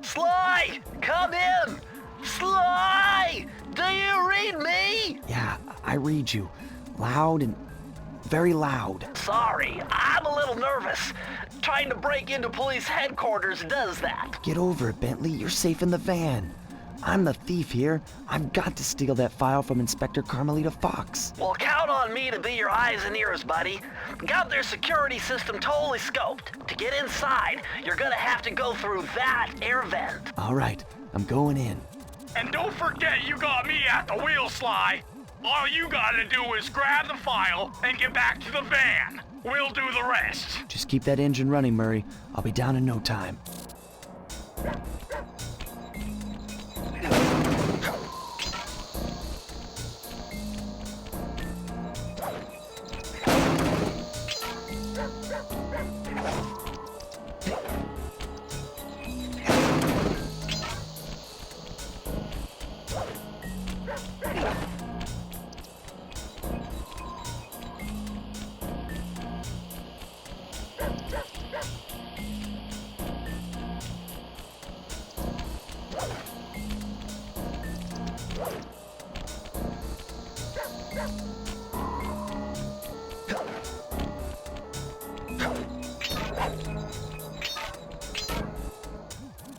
Sly! Come in! Sly! Do you read me? Yeah, I read you. Loud and very loud. Sorry, I'm a little nervous. Trying to break into police headquarters does that. Get over it, Bentley. You're safe in the van. I'm the thief here. I've got to steal that file from Inspector Carmelita Fox. Well, count on me to be your eyes and ears, buddy. Got their security system totally scoped. To get inside, you're gonna have to go through that air vent. All right, I'm going in. And don't forget you got me at the wheel, Sly. All you gotta do is grab the file and get back to the van. We'll do the rest. Just keep that engine running, Murray. I'll be down in no time.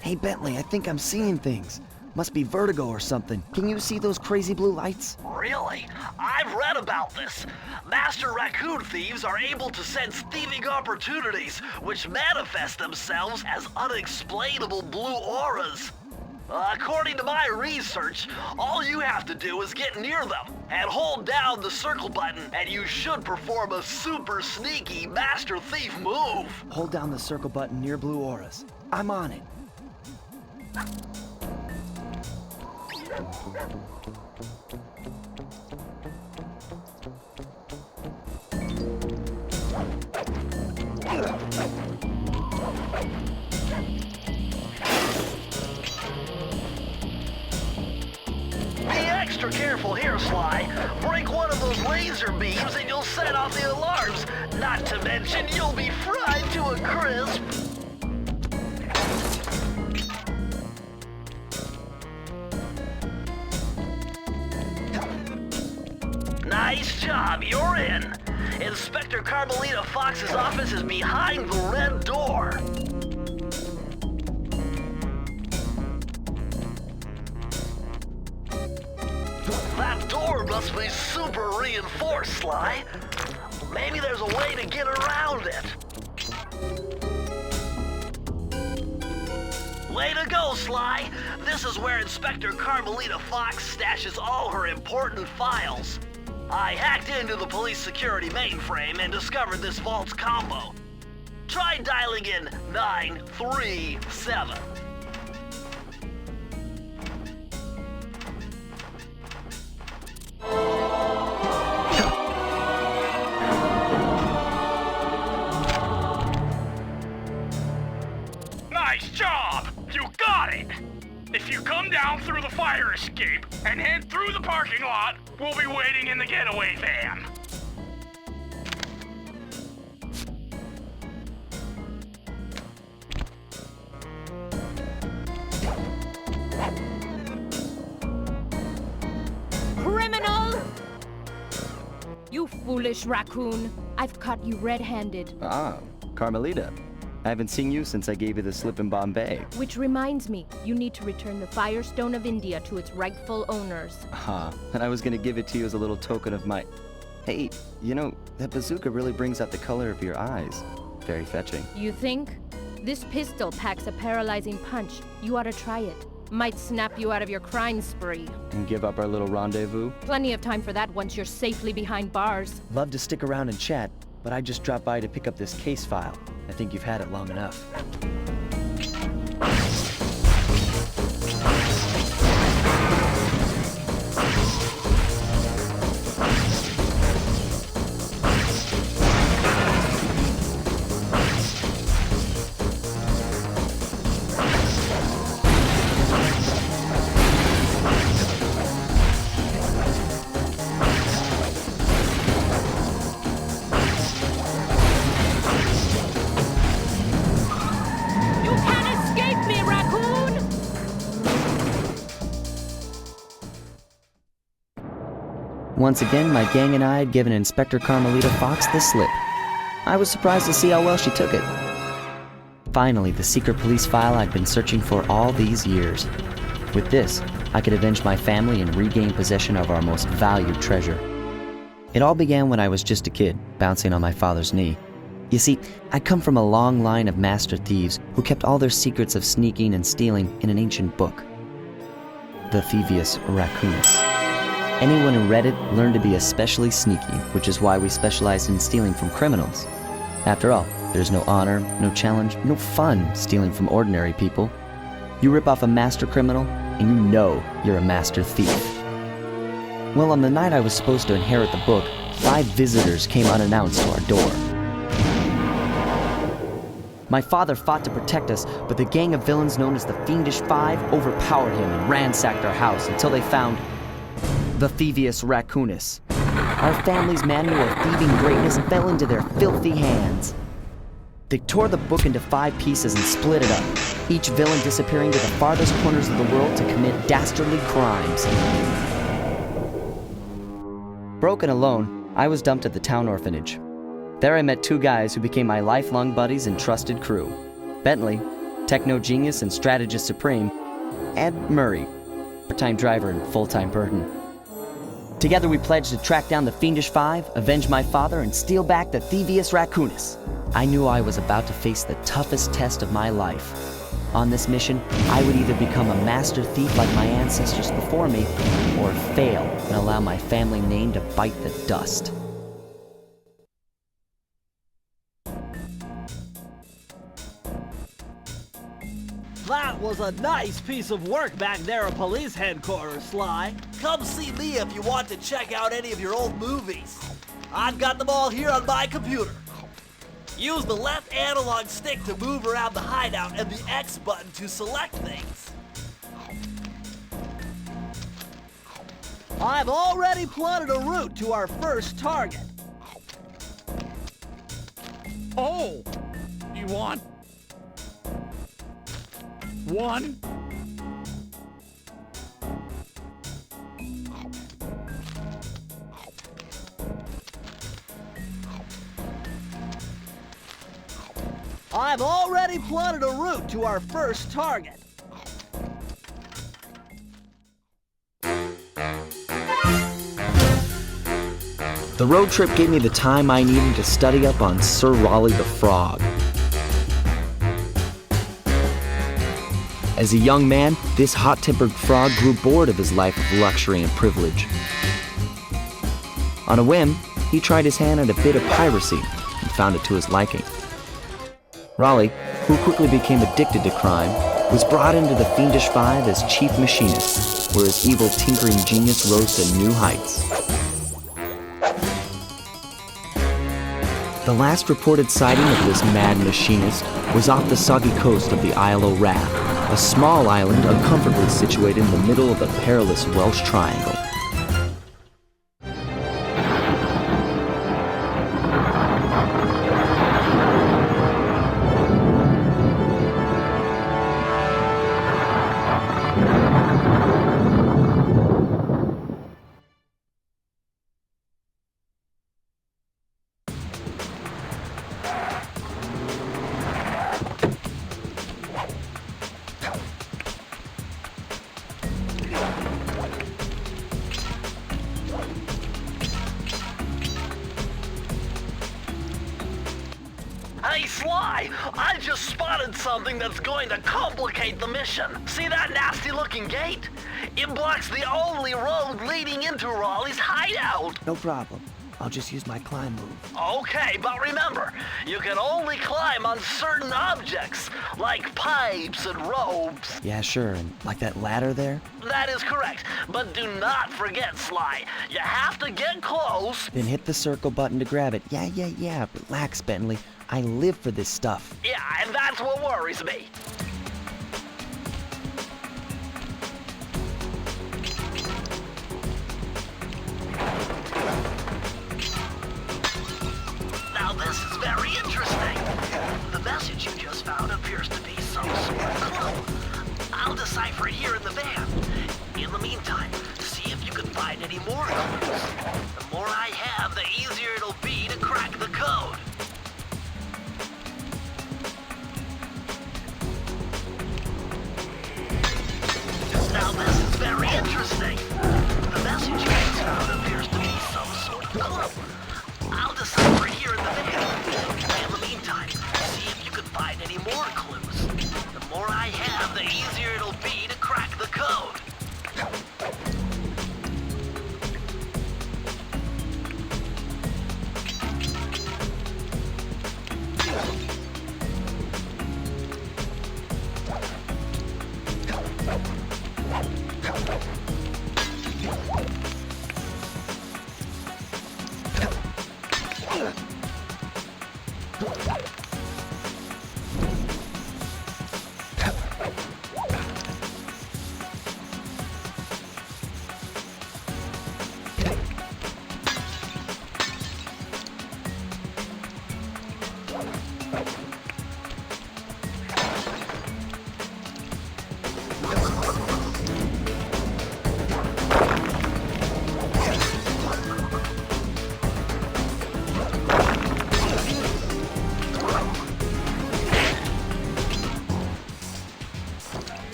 Hey, Bentley, I think I'm seeing things. Must be vertigo or something. Can you see those crazy blue lights? Really? I've read about this. Master raccoon thieves are able to sense thieving opportunities, which manifest themselves as unexplainable blue auras. According to my research, all you have to do is get near them and hold down the circle button, and you should perform a super sneaky master thief move. Hold down the circle button near blue auras. I'm on it. Be extra careful here, Sly. Break one of those laser beams and you'll set off the alarms. Not to mention, you'll be fried to a crisp. Nice job, you're in. Inspector Carmelita Fox's office is behind the red door. That door must be super reinforced, Sly. Maybe there's a way to get around it. Way to go, Sly. This is where Inspector Carmelita Fox stashes all her important files. I hacked into the police security mainframe and discovered this vault's combo. Try dialing in 937. Nice job! You got it! If you come down through the fire escape and head through the parking lot, we'll be waiting in the getaway van. Criminal! You foolish raccoon. I've caught you red-handed. Ah, Carmelita. I haven't seen you since I gave you the slip in Bombay. Which reminds me, you need to return the Firestone of India to its rightful owners. And I was gonna give it to you as a little token of my... Hey, you know, that bazooka really brings out the color of your eyes. Very fetching. You think? This pistol packs a paralyzing punch. You ought to try it. Might snap you out of your crime spree. And give up our little rendezvous? Plenty of time for that once you're safely behind bars. Love to stick around and chat, but I just dropped by to pick up this case file. I think you've had it long enough. once again, my gang and I had given Inspector Carmelita Fox the slip. I was surprised to see how well she took it. Finally, the secret police file I'd been searching for all these years. With this, I could avenge my family and regain possession of our most valued treasure. It all began when I was just a kid, bouncing on my father's knee. You see, I'd come from a long line of master thieves who kept all their secrets of sneaking and stealing in an ancient book. The Thievius Raccoonus. Anyone who read it learned to be especially sneaky, which is why we specialized in stealing from criminals. After all, there's no honor, no challenge, no fun stealing from ordinary people. You rip off a master criminal, and you know you're a master thief. Well, on the night I was supposed to inherit the book, 5 visitors came unannounced to our door. My father fought to protect us, but the gang of villains known as the Fiendish Five overpowered him and ransacked our house until they found the Thievius Raccoonus. Our family's manual of thieving greatness fell into their filthy hands. They tore the book into 5 pieces and split it up, each villain disappearing to the farthest corners of the world to commit dastardly crimes. Broken alone, I was dumped at the town orphanage. There I met 2 guys who became my lifelong buddies and trusted crew. Bentley, techno genius and strategist supreme, and Murray, part-time driver and full-time burden. Together we pledged to track down the Fiendish Five, avenge my father, and steal back the Thievius Raccoonus. I knew I was about to face the toughest test of my life. On this mission, I would either become a master thief like my ancestors before me, or fail and allow my family name to bite the dust. That was a nice piece of work back there at police headquarters, Sly. Come see me if you want to check out any of your old movies. I've got them all here on my computer. Use the left analog stick to move around the hideout and the X button to select things. I've already plotted a route to our first target. Oh, you want 1? I've already plotted a route to our first target. The road trip gave me the time I needed to study up on Sir Raleigh the Frog. As a young man, this hot-tempered frog grew bored of his life of luxury and privilege. On a whim, he tried his hand at a bit of piracy and found it to his liking. Raleigh, who quickly became addicted to crime, was brought into the Fiendish Five as chief machinist, where his evil tinkering genius rose to new heights. The last reported sighting of this mad machinist was off the soggy coast of the Isle o' Wrath, a small island uncomfortably situated in the middle of the perilous Welsh Triangle. Hey, Sly, I just spotted something that's going to complicate the mission. See that nasty-looking gate? It blocks the only road leading into Raleigh's hideout. No problem. I'll just use my climb move. Okay, but remember, you can only climb on certain objects, like pipes and ropes. Yeah, sure, and like that ladder there? That is correct, but do not forget, Sly. You have to get close. Then hit the circle button to grab it. Yeah. Relax, Bentley. I live for this stuff. Yeah, and that's what worries me. Now this is very interesting. The message you just found appears to be some sort of clue. I'll decipher it here in the van. In the meantime, see if you can find any more clues. I'll decipher it here in the van. In the meantime, see if you can find any more clues. The more I have, the easier it'll be to crack the code.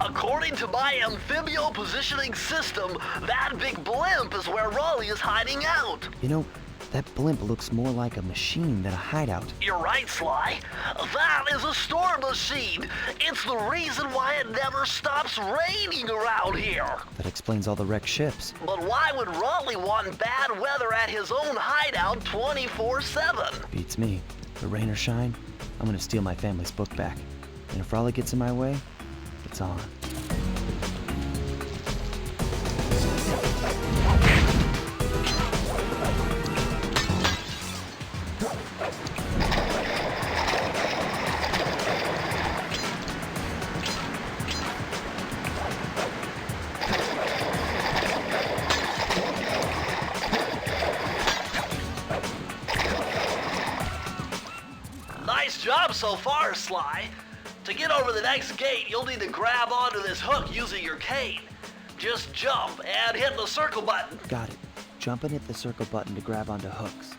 According to my amphibio positioning system, that big blimp is where Raleigh is hiding out. You know, that blimp looks more like a machine than a hideout. You're right, Sly. That is a storm machine. It's the reason why it never stops raining around here. That explains all the wrecked ships. But why would Raleigh want bad weather at his own hideout 24/7? Beats me. But rain or shine, I'm gonna steal my family's book back. And if Raleigh gets in my way, it's on. Nice job so far, Sly. To get over the next gate, you'll need to grab onto this hook using your cane. Just jump and hit the circle button. Got it. Jump and hit the circle button to grab onto hooks.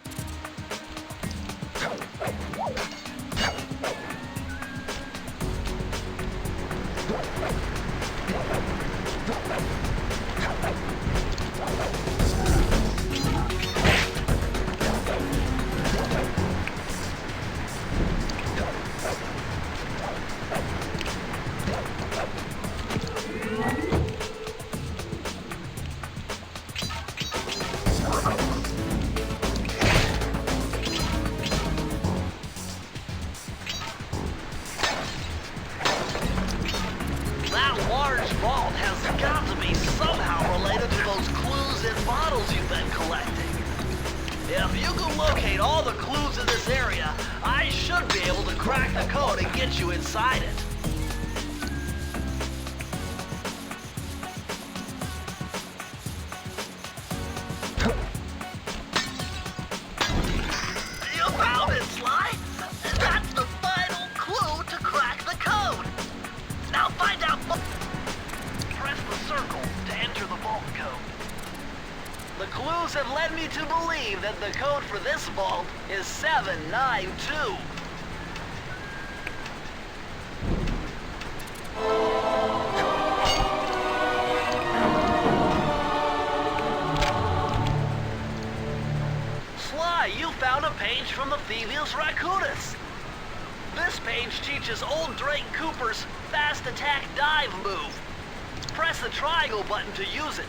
If you can locate all the clues in this area, I should be able to crack the code and get you inside it. You found it, Sly! That's the final clue to crack the code! Now find out... Press the circle to enter the vault code. The clues have led me to believe that the code for this vault is 792. Sly, you found a page from the Thievius Raccoonus. This page teaches old Drake Cooper's fast attack dive move. Press the triangle button to use it.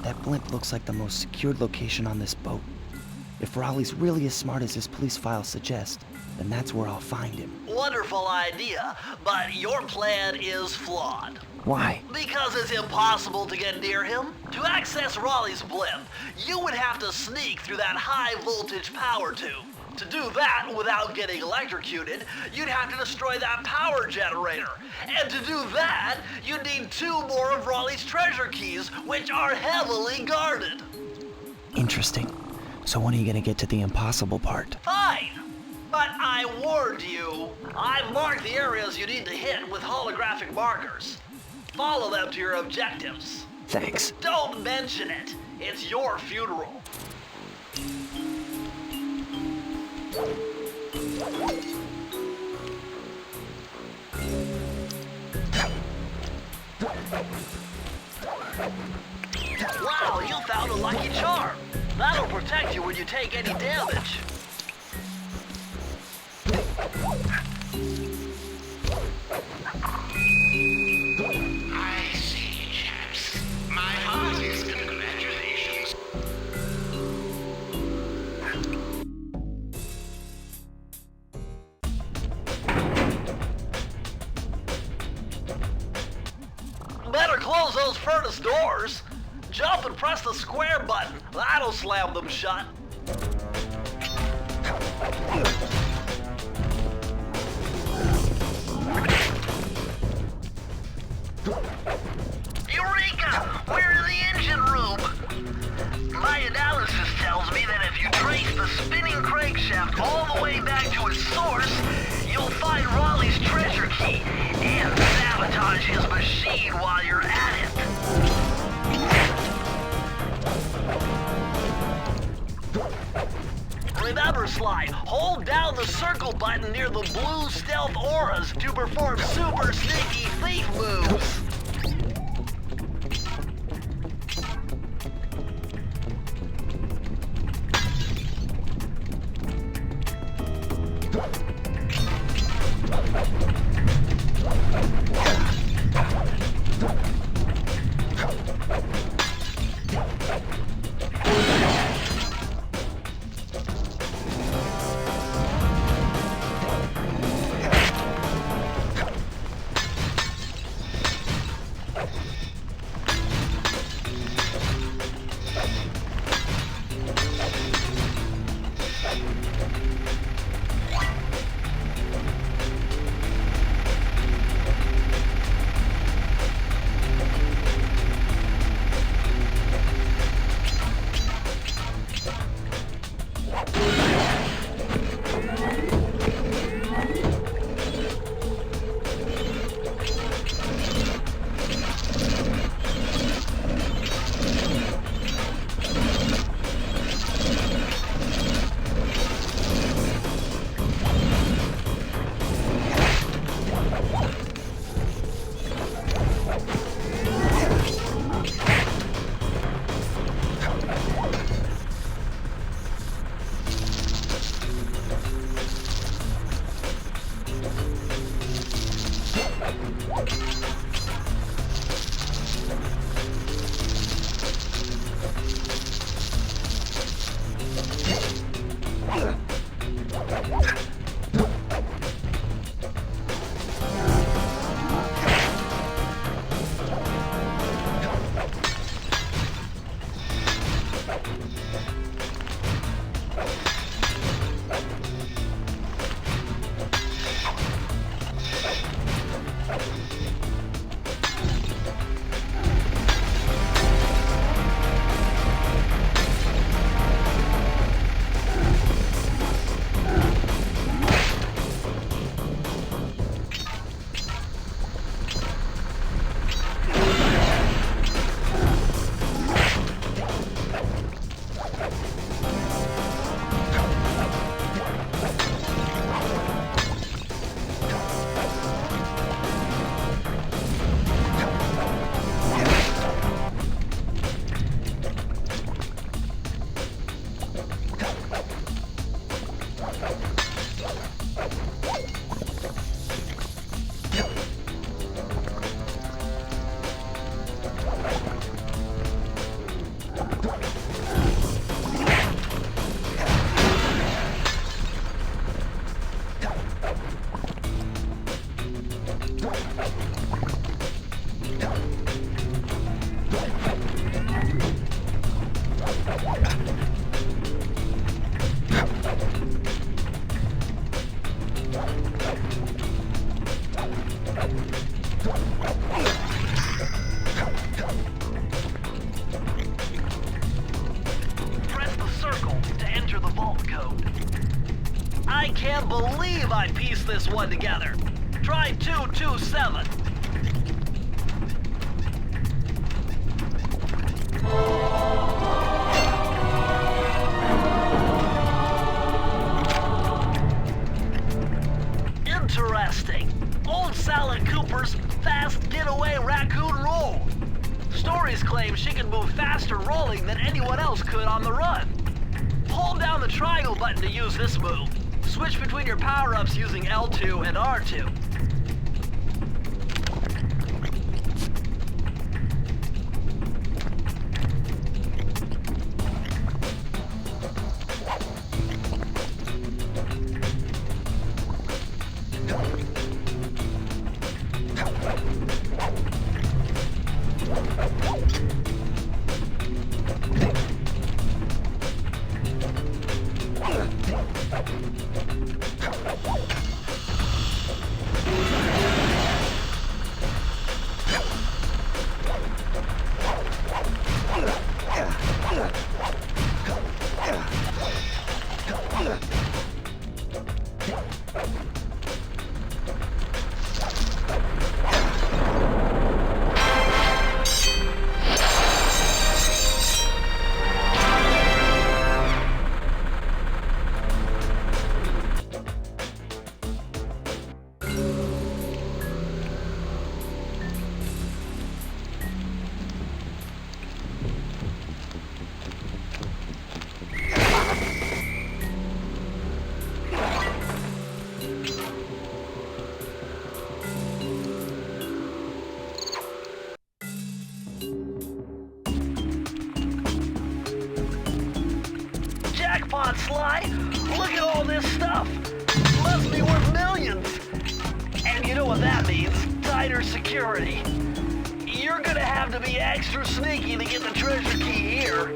That blimp looks like the most secured location on this boat. If Raleigh's really as smart as his police files suggest, then that's where I'll find him. Wonderful idea, but your plan is flawed. Why? Because it's impossible to get near him. To access Raleigh's blimp, you would have to sneak through that high-voltage power tube. To do that without getting electrocuted, you'd have to destroy that power generator. And to do that, you'd need 2 more of Raleigh's treasure keys, which are heavily guarded. Interesting. So when are you gonna get to the impossible part? Fine. But I warned you. I've marked the areas you need to hit with holographic markers. Follow them to your objectives. Thanks. Don't mention it. It's your funeral. Wow, you found a lucky charm. That'll protect you when you take any damage. I see, chaps. My heartiest congratulations. Better close those furnace doors. Jump and press the square button. That'll slam them shut. Eureka! We're in the engine room. My analysis tells me that if you trace the spinning crankshaft all the way back to its source, you'll find Raleigh's treasure key and sabotage his machine while you're at it. Remember, Sly, hold down the circle button near the blue stealth auras to perform super sneaky thief moves. if I piece this one together. Try 227. Interesting. Old Sly Cooper's fast getaway raccoon roll. Stories claim she can move faster rolling than anyone else could on the run. Hold down the triangle button to use this move. Switch between your power-ups using L2 and R2. Jackpot, Sly! Look at all this stuff! Must be worth millions! And you know what that means? Tighter security. You're gonna have to be extra sneaky to get the treasure key here.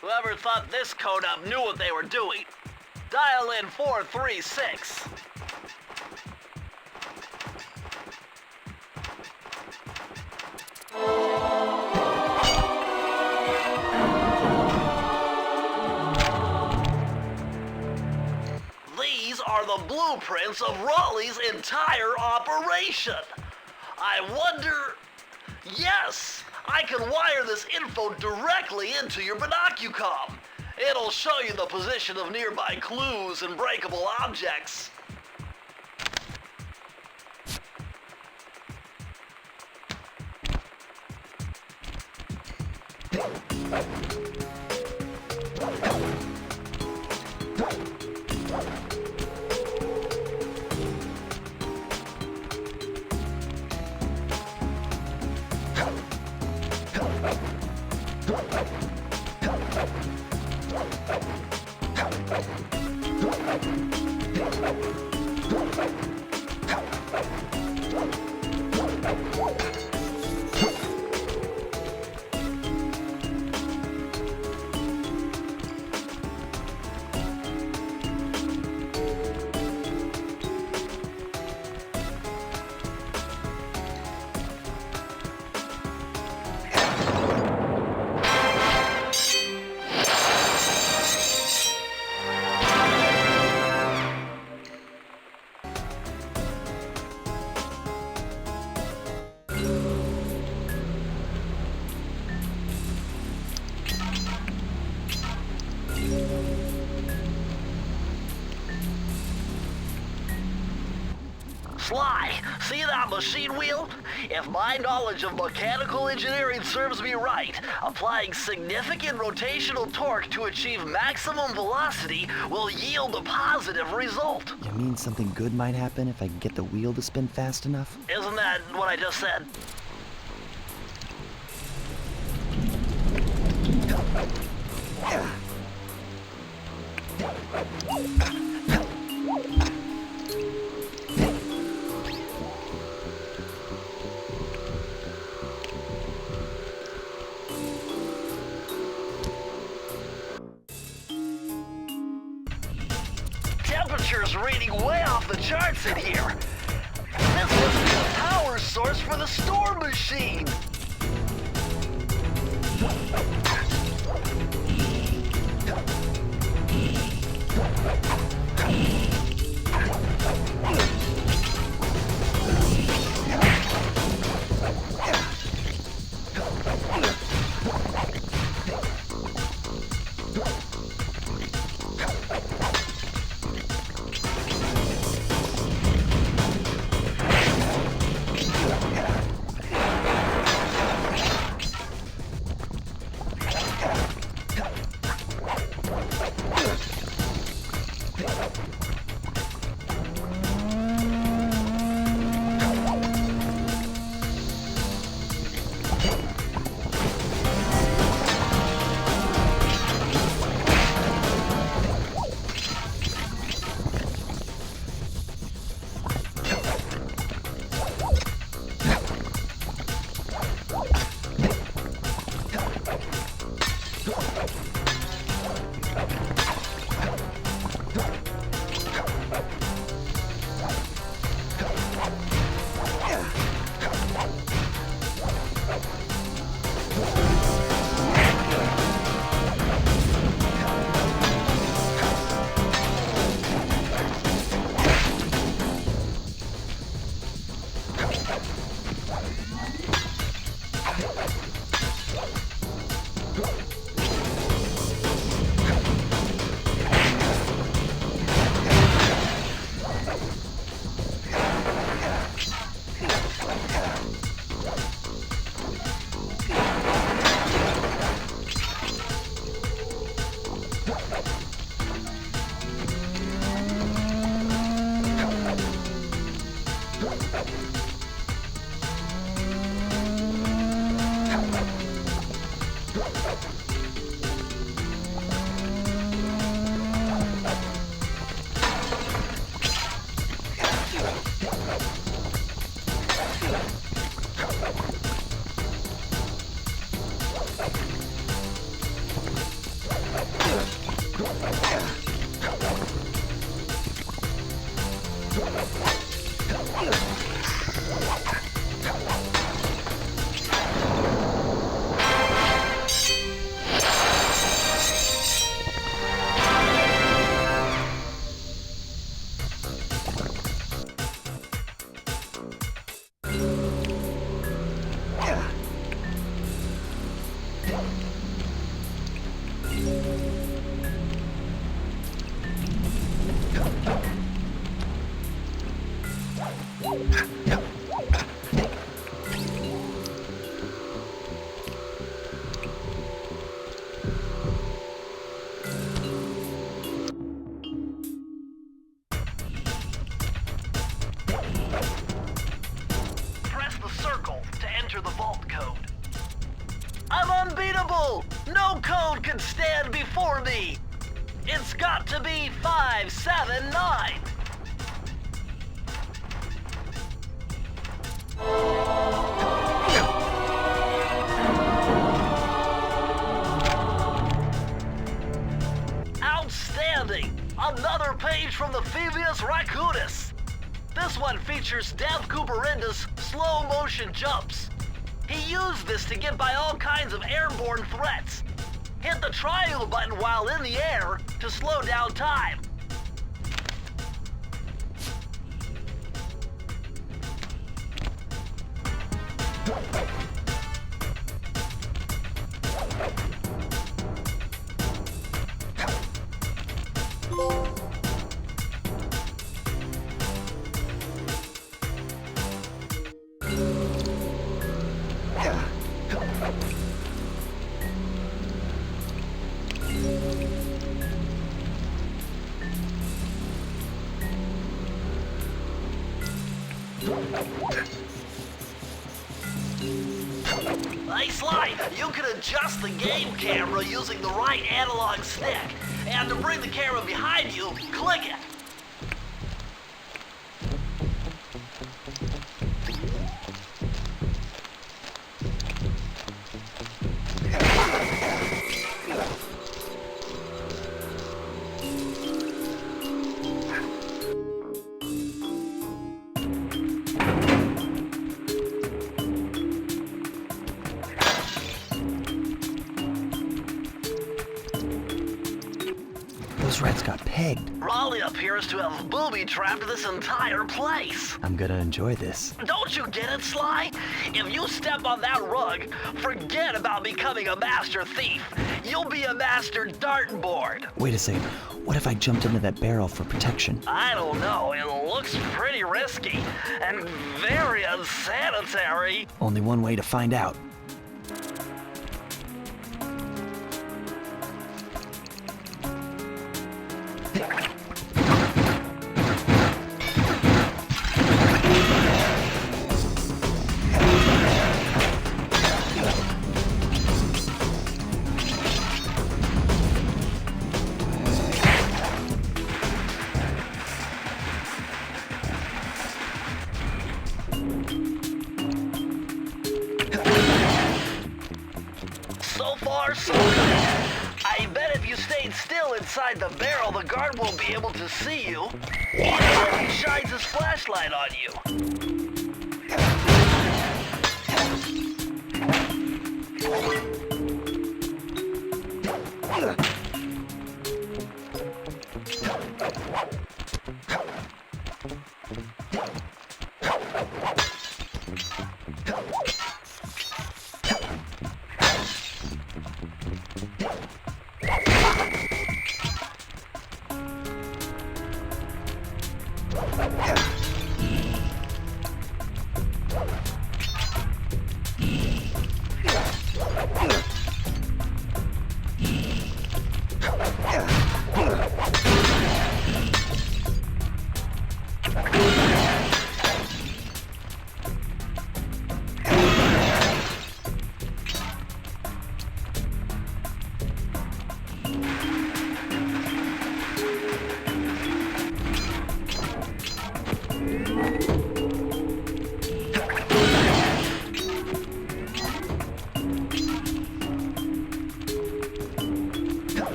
Whoever thought this code up knew what they were doing. Dial in 436. These are the blueprints of Raleigh's entire operation. I wonder... Yes! I can wire this info directly into your Binoc-u-com. It'll show you the position of nearby clues and breakable objects. Sly, see that machine wheel? If my knowledge of mechanical engineering serves me right, applying significant rotational torque to achieve maximum velocity will yield a positive result. You mean something good might happen if I can get the wheel to spin fast enough? Isn't that what I just said? Temperature's reading way off the charts in here. This must be the power source for the storm machine. Press the circle to enter the vault code. I'm unbeatable! No code can stand before me! It's got to be 579! Outstanding! Another page from the Thievius Raccoonus! This one features Dev Cooperinda's slow motion jumps. He used this to get by all kinds of airborne threats. Hit the triangle button while in the air to slow down time. Hey Sly, you can adjust the game camera using the right analog stick. And to bring the camera behind you, click it. Those rats got pegged. Raleigh appears to have booby-trapped this entire place. I'm gonna enjoy this. Don't you get it, Sly? If you step on that rug, forget about becoming a master thief. You'll be a master dartboard. Wait a second. What if I jumped into that barrel for protection? I don't know. It looks pretty risky and very unsanitary. Only one way to find out. So far, so good. I bet if you stayed still inside the barrel, the guard won't be able to see you, even if he shines his flashlight on you.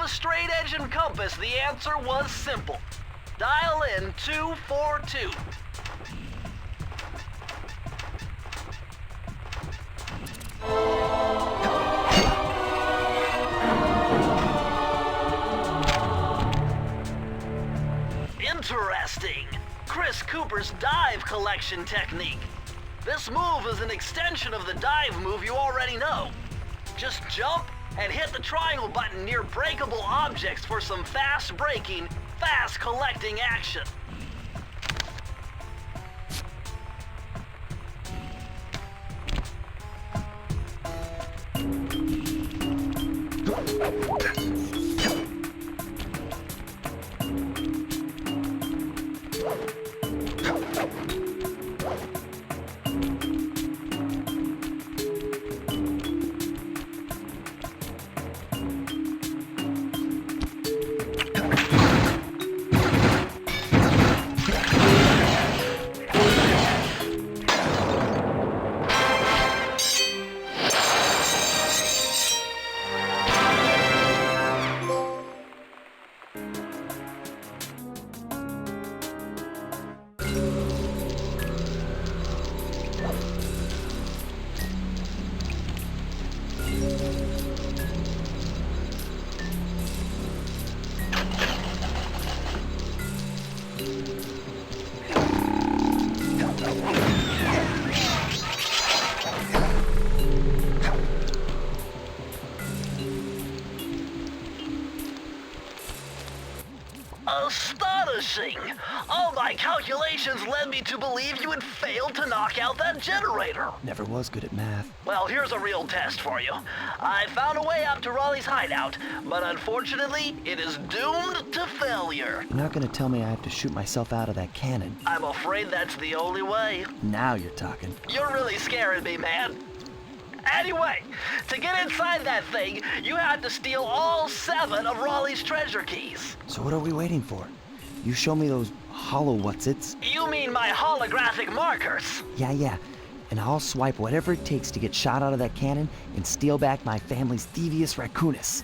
a straight-edge and compass, the answer was simple. Dial in 242. Interesting. Chris Cooper's dive collection technique. This move is an extension of the dive move you already know. Just jump and hit the triangle button near breakable objects for some fast braking, fast collecting action. Astonishing! All my calculations led me to believe you had failed to knock out that generator. Never was good at math. Well, here's a real test for you. I found a way up to Raleigh's hideout, but unfortunately, it is doomed to failure. You're not gonna tell me I have to shoot myself out of that cannon. I'm afraid that's the only way. Now you're talking. You're really scaring me, man. Anyway, to get inside that thing, you had to steal all 7 of Raleigh's treasure keys. So what are we waiting for? You show me those hollow what's-its? You mean my holographic markers? Yeah. And I'll swipe whatever it takes to get shot out of that cannon and steal back my family's Thievius Raccoonus.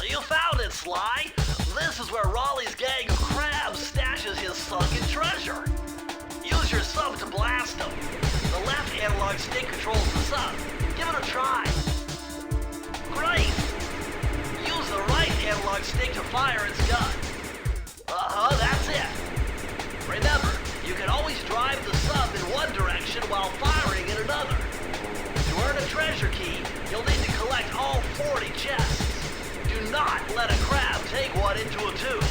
You found it, Sly. This is where Raleigh's gang of crabs stashes his sunken treasure. Use your sub to blast them. The left analog stick controls the sub. Give it a try. Great. Use the right analog stick to fire its gun. That's it. Remember, you can always drive the sub in one direction while firing in another. To earn a treasure key, you'll need to collect all 40 chests. Do not let a crab take one into a tube.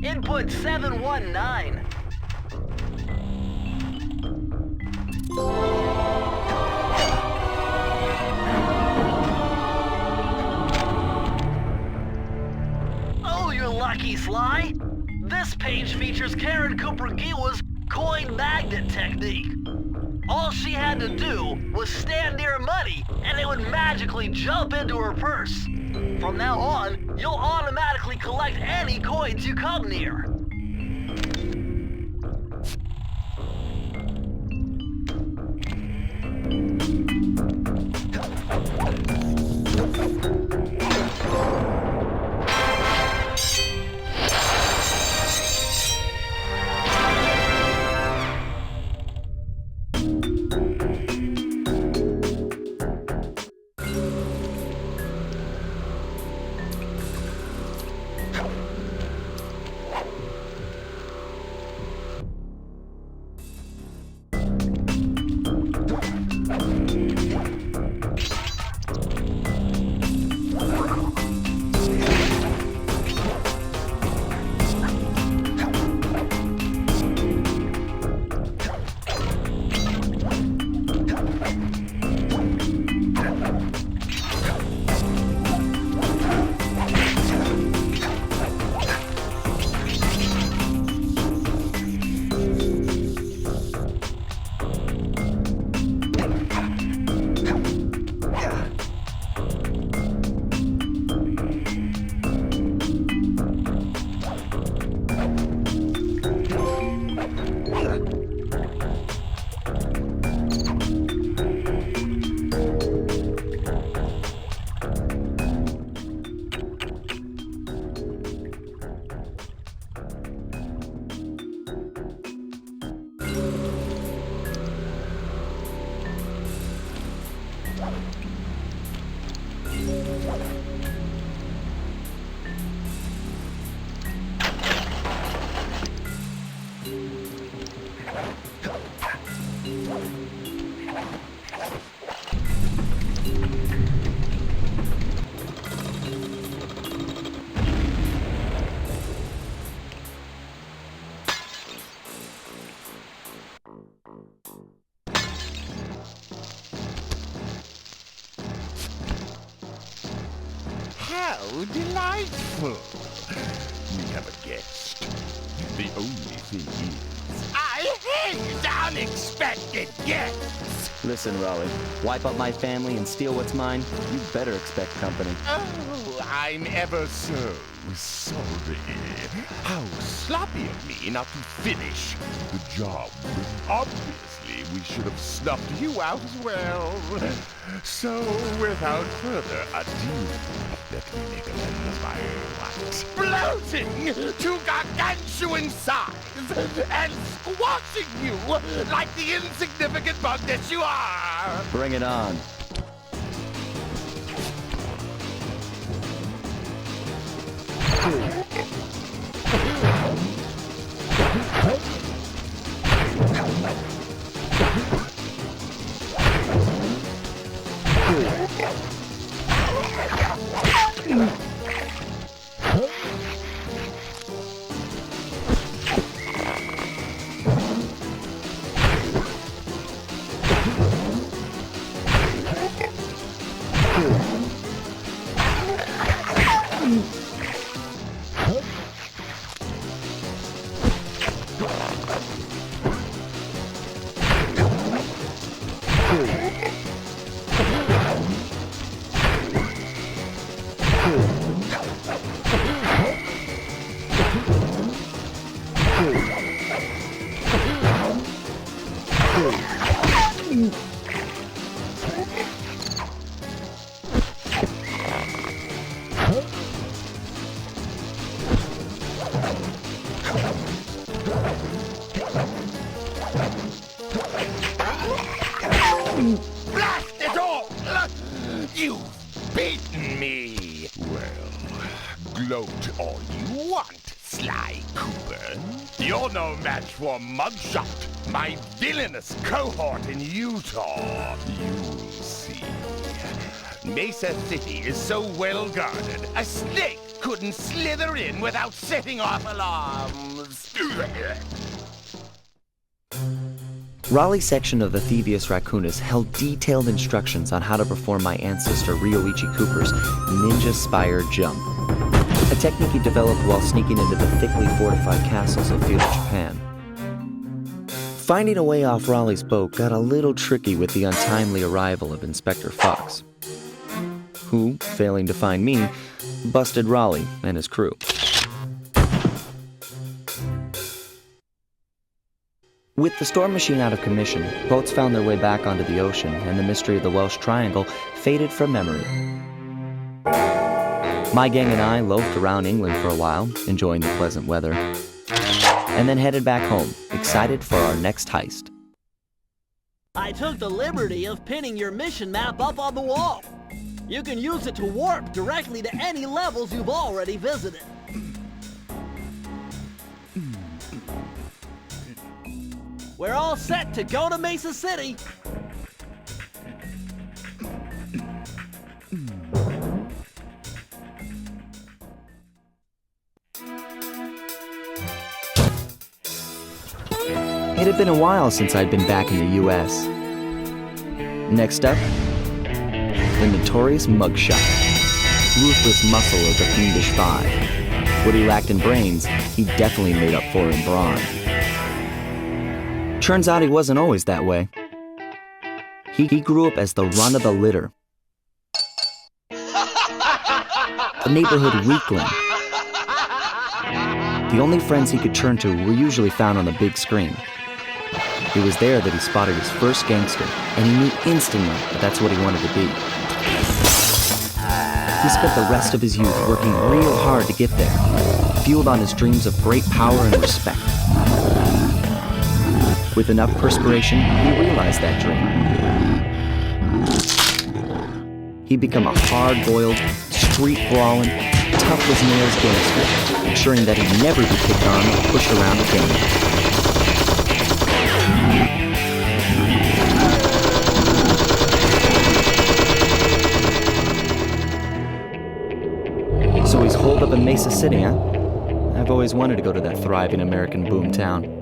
Input 719. Oh, you're lucky, Sly. This page features Karen Cooper-Giwa's coin magnet technique. All she had to do was stand near money, and it would magically jump into her purse. From now on, you'll automatically collect any coins you come near. How delightful! We have a guest. The only thing is, I hate unexpected guests! Listen, Raleigh, wipe up my family and steal what's mine? You better expect company. Oh, I'm ever so sorry. How sloppy of me not to finish the job. Obviously, we should have snuffed you out as well. So, without further ado, let me make amends by exploding to gargantuan size and squashing you like the insignificant bug that you are! Bring it on. Blast it all! You've beaten me! Well, gloat all you want, Sly Cooper. You're no match for Muggshot, my villainous cohort in Utah. You'll see. Mesa City is so well guarded, a snake couldn't slither in without setting off alarms. Raleigh's section of the Thievius Raccoonus held detailed instructions on how to perform my ancestor Ryoichi Cooper's ninja spire jump, a technique he developed while sneaking into the thickly fortified castles of feudal Japan. Finding a way off Raleigh's boat got a little tricky with the untimely arrival of Inspector Fox, who, failing to find me, busted Raleigh and his crew. With the storm machine out of commission, boats found their way back onto the ocean, and the mystery of the Welsh Triangle faded from memory. My gang and I loafed around England for a while, enjoying the pleasant weather, and then headed back home, excited for our next heist. I took the liberty of pinning your mission map up on the wall. You can use it to warp directly to any levels you've already visited. We're all set to go to Mesa City. It had been a while since I'd been back in the U.S. Next up, the notorious Muggshot, ruthless muscle of the Fiendish Five. What he lacked in brains, he definitely made up for in brawn. Turns out he wasn't always that way. He grew up as the run of the litter, a neighborhood weakling. The only friends he could turn to were usually found on the big screen. It was there that he spotted his first gangster, and he knew instantly that that's what he wanted to be. He spent the rest of his youth working real hard to get there, fueled on his dreams of great power and respect. With enough perspiration, he realized that dream. he'd become a hard-boiled, street-brawling, tough-as-nails gangster, ensuring that he'd never be kicked on or pushed around again. So he's holed up in Mesa City, huh? I've always wanted to go to that thriving American boomtown.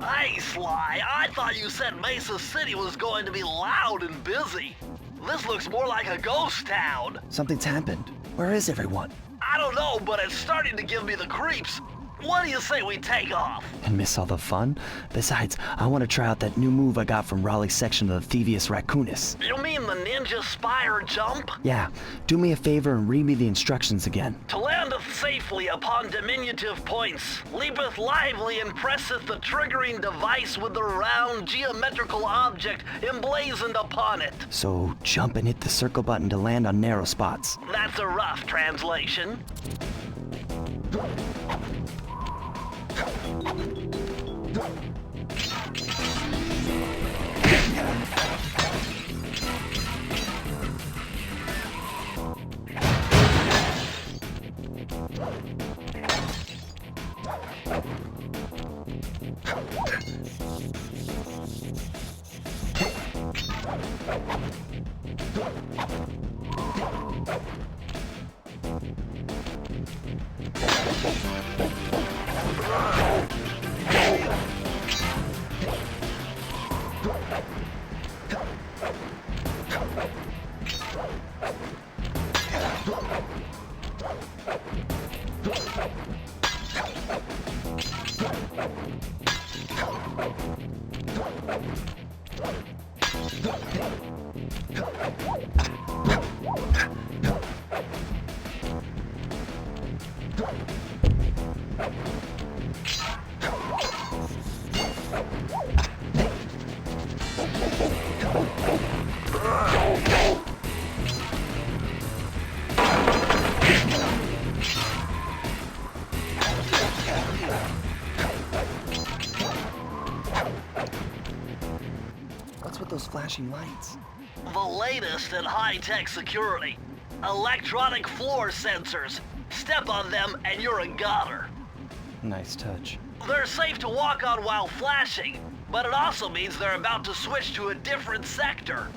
Hey, Sly, I thought you said Mesa City was going to be loud and busy. This looks more like a ghost town. Something's happened. Where is everyone? I don't know, but it's starting to give me the creeps. What do you say we take off? And miss all the fun? Besides, I want to try out that new move I got from Raleigh's section of the Thievius Raccoonus. You mean the ninja spire jump? Yeah, do me a favor and read me the instructions again. To landeth safely upon diminutive points, leapeth lively and presseth the triggering device with the round geometrical object emblazoned upon it. So jump and hit the circle button to land on narrow spots. That's a rough translation. What's with those flashing lights? The latest in high-tech security. Electronic floor sensors. Step on them and you're a goner. Nice touch. They're safe to walk on while flashing, but it also means they're about to switch to a different sector.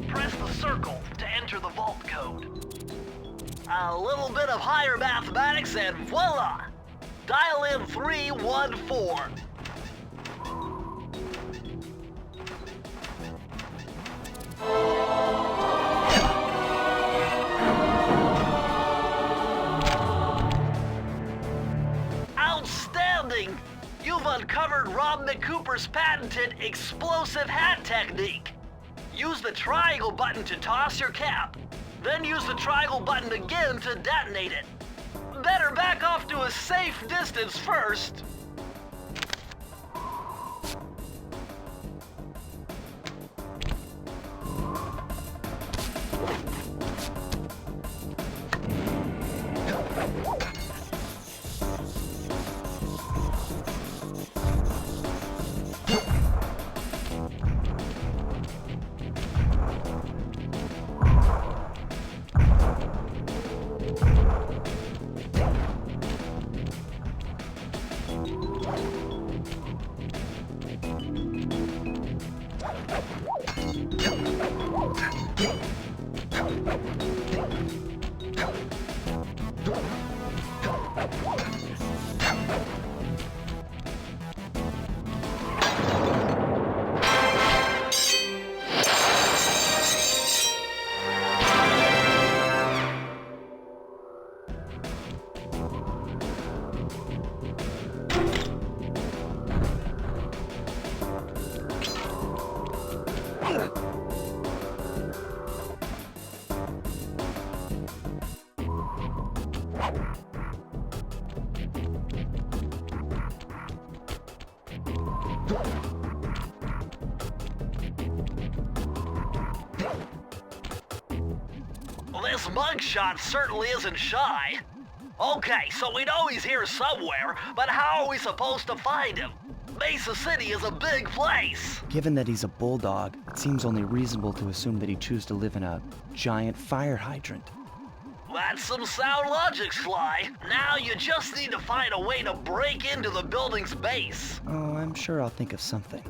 Press the circle to enter the vault code. A little bit of higher mathematics and voila! Dial in 314. Outstanding! You've uncovered Rob McCooper's patented explosive hat technique. Use the triangle button to toss your cap. Then use the triangle button again to detonate it. Better back off to a safe distance first. This Muggshot certainly isn't shy. Okay, so we know he's here somewhere, but how are we supposed to find him? Mesa City is a big place. Given that he's a bulldog, it seems only reasonable to assume that he'd choose to live in a giant fire hydrant. That's some sound logic, Sly. Now you just need to find a way to break into the building's base. Oh, I'm sure I'll think of something.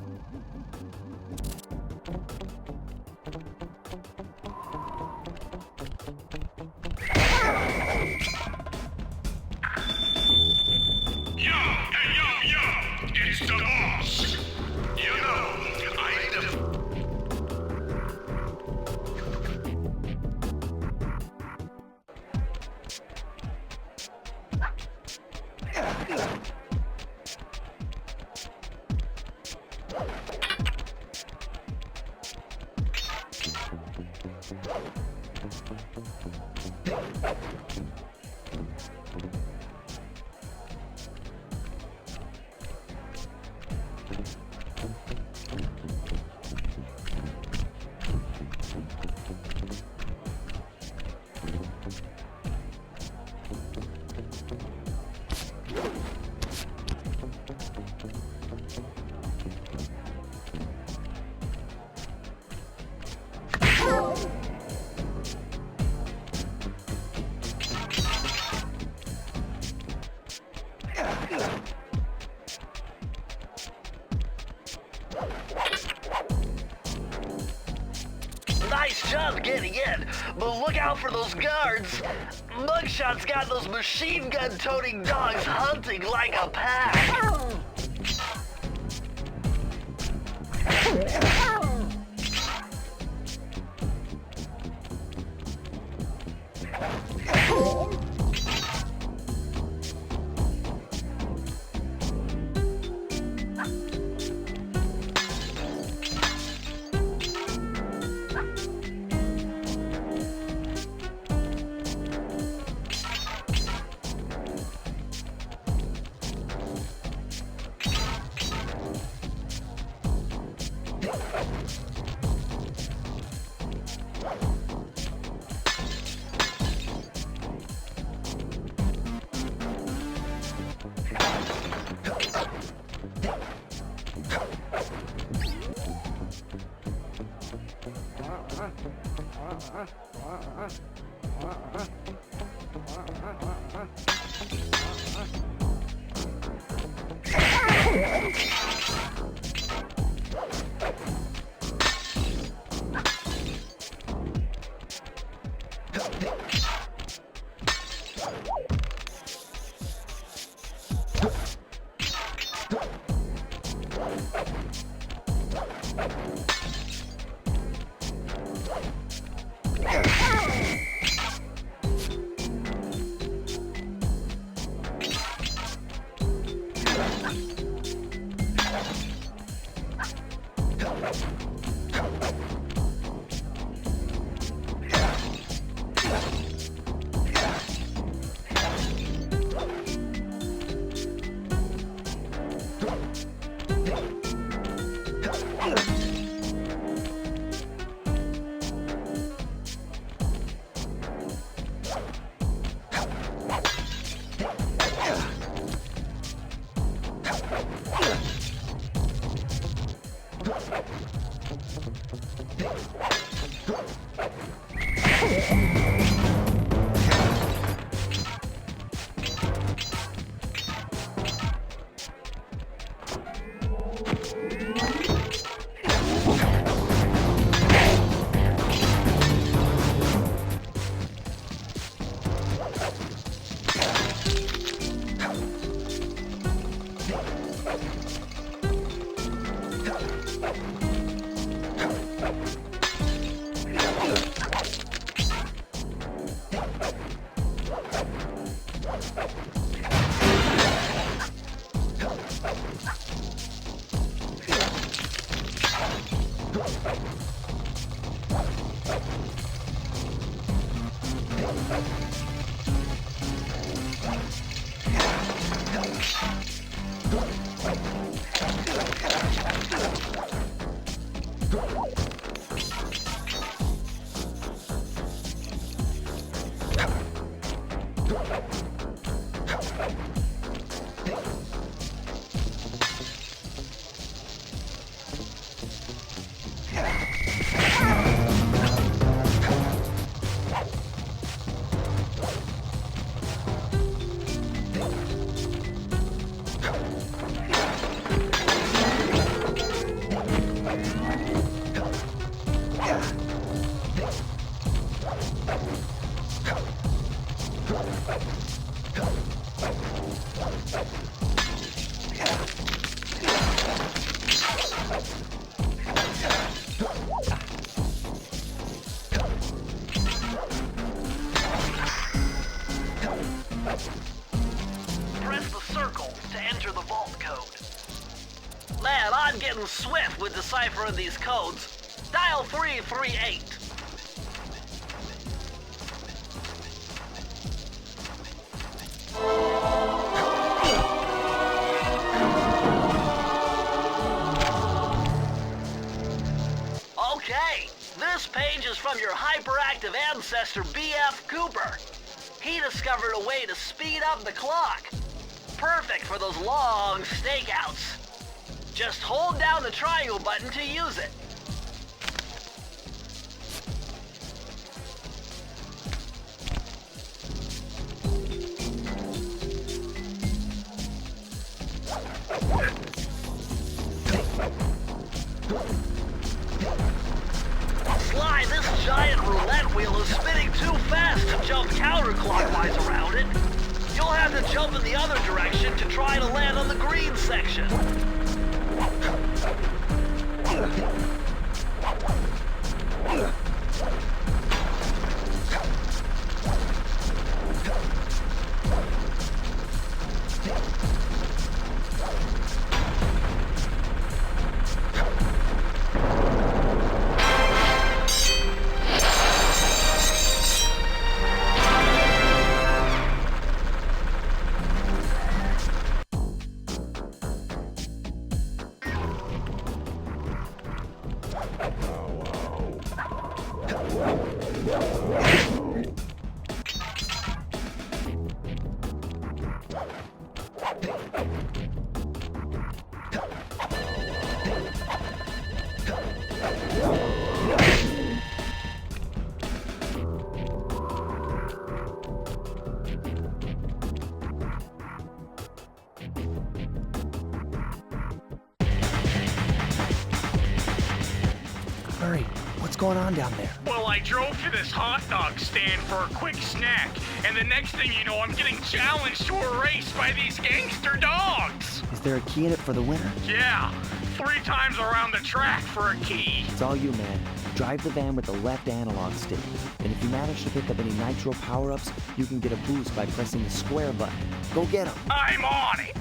It's the boss. You know, Nice job getting in, but look out for those guards. Muggshot's got those machine gun-toting dogs hunting like a pack. Swift with deciphering these codes. Dial 338. Okay, this page is from your hyperactive ancestor B.F. Cooper. He discovered a way to speed up the clock. Perfect for those long stakeouts. Just hold down the triangle button to use it. Sly, this giant roulette wheel is spinning too fast to jump counterclockwise around it. You'll have to jump in the other direction to try to land on the green section. going on down there? Well, I drove to this hot dog stand for a quick snack, and the next thing you know, I'm getting challenged to a race by these gangster dogs. Is there a key in it for the winner? Yeah, 3 times around the track for a key. It's all you, man. Drive the van with the left analog stick. And if you manage to pick up any nitro power-ups, you can get a boost by pressing the square button. Go get them. I'm on it.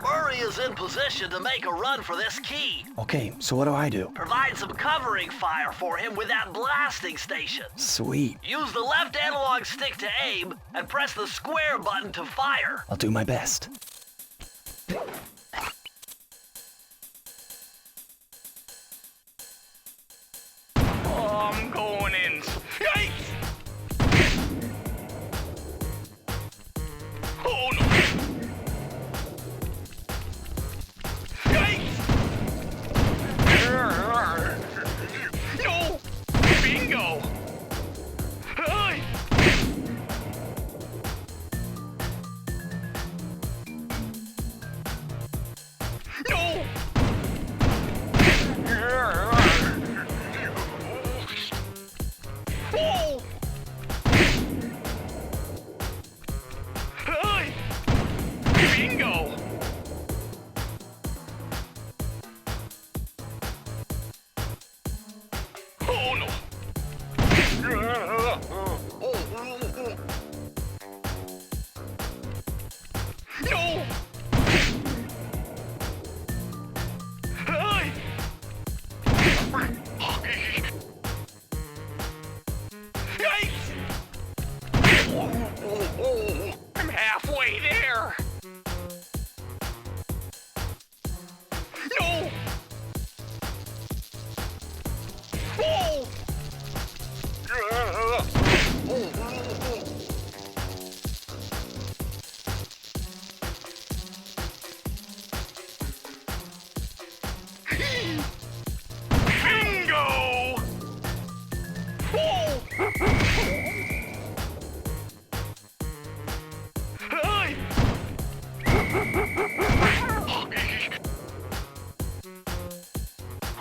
Murray is in position to make a run for this key. Okay, so what do I do? Provide some covering fire for him with that blasting station. Sweet. Use the left analog stick to aim and press the square button to fire. I'll do my best. Oh, I'm going in. Yikes! Oh no! Yikes! No! Bingo! Hey!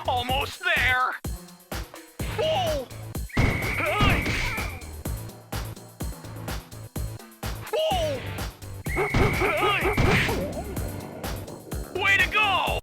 Almost there! Whoa! Hey! Whoa! Hey! Way to go!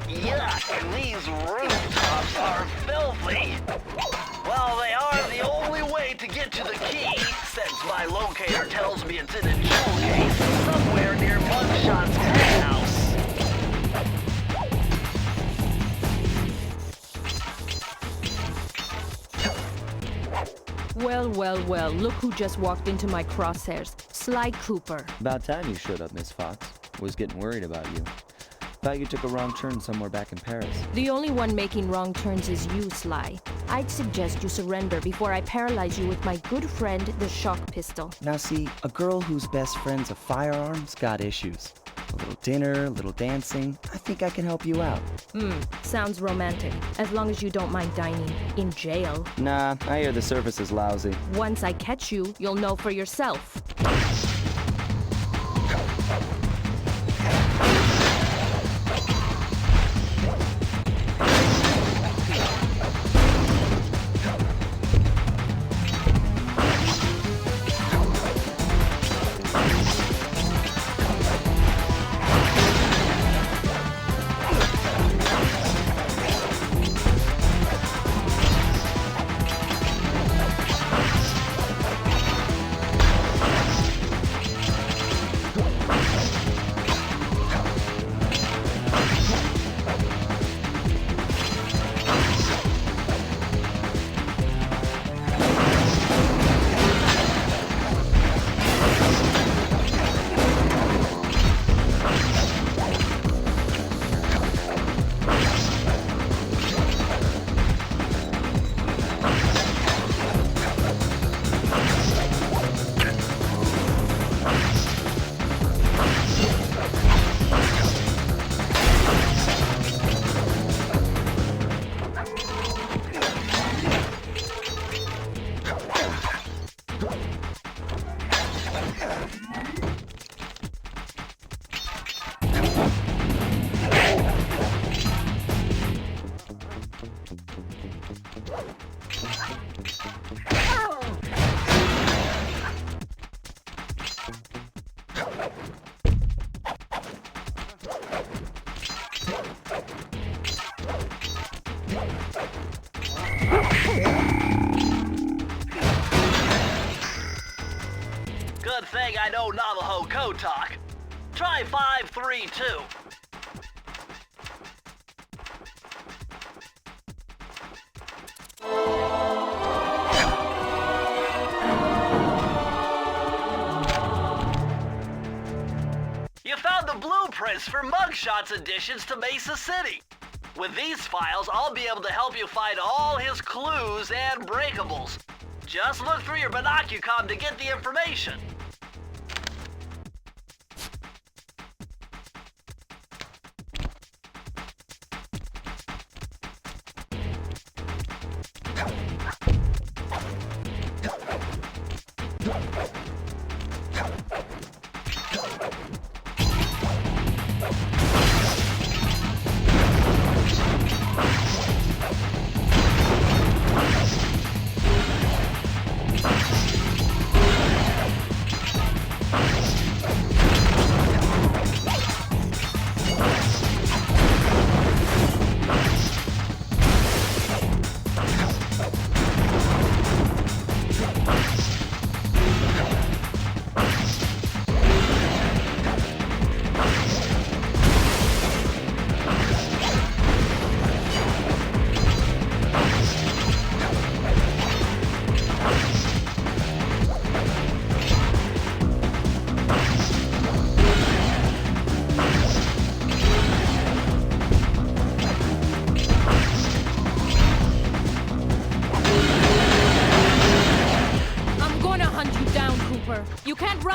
Yuck, these rooftops are filthy. Well, they are the only way to get to the key, since my locator tells me it's in a jewel case somewhere near Muggshot's penthouse. Well, well, well, look who just walked into my crosshairs. Sly Cooper. About time you showed up, Miss Fox. Was getting worried about you. Thought you took a wrong turn somewhere back in Paris. The only one making wrong turns is you, Sly. I'd suggest you surrender before I paralyze you with my good friend, the shock pistol. Now see, a girl whose best friend's a firearm's got issues. A little dinner, a little dancing. I think I can help you out. Sounds romantic. As long as you don't mind dining in jail. Nah, I hear the service is lousy. Once I catch you, you'll know for yourself. Good thing I know Navajo code talk. Try 532. You found the blueprints for Muggshot's additions to Mesa City. With these files, I'll be able to help you find all his clues and breakables. Just look through your Binoc-u-com to get the information.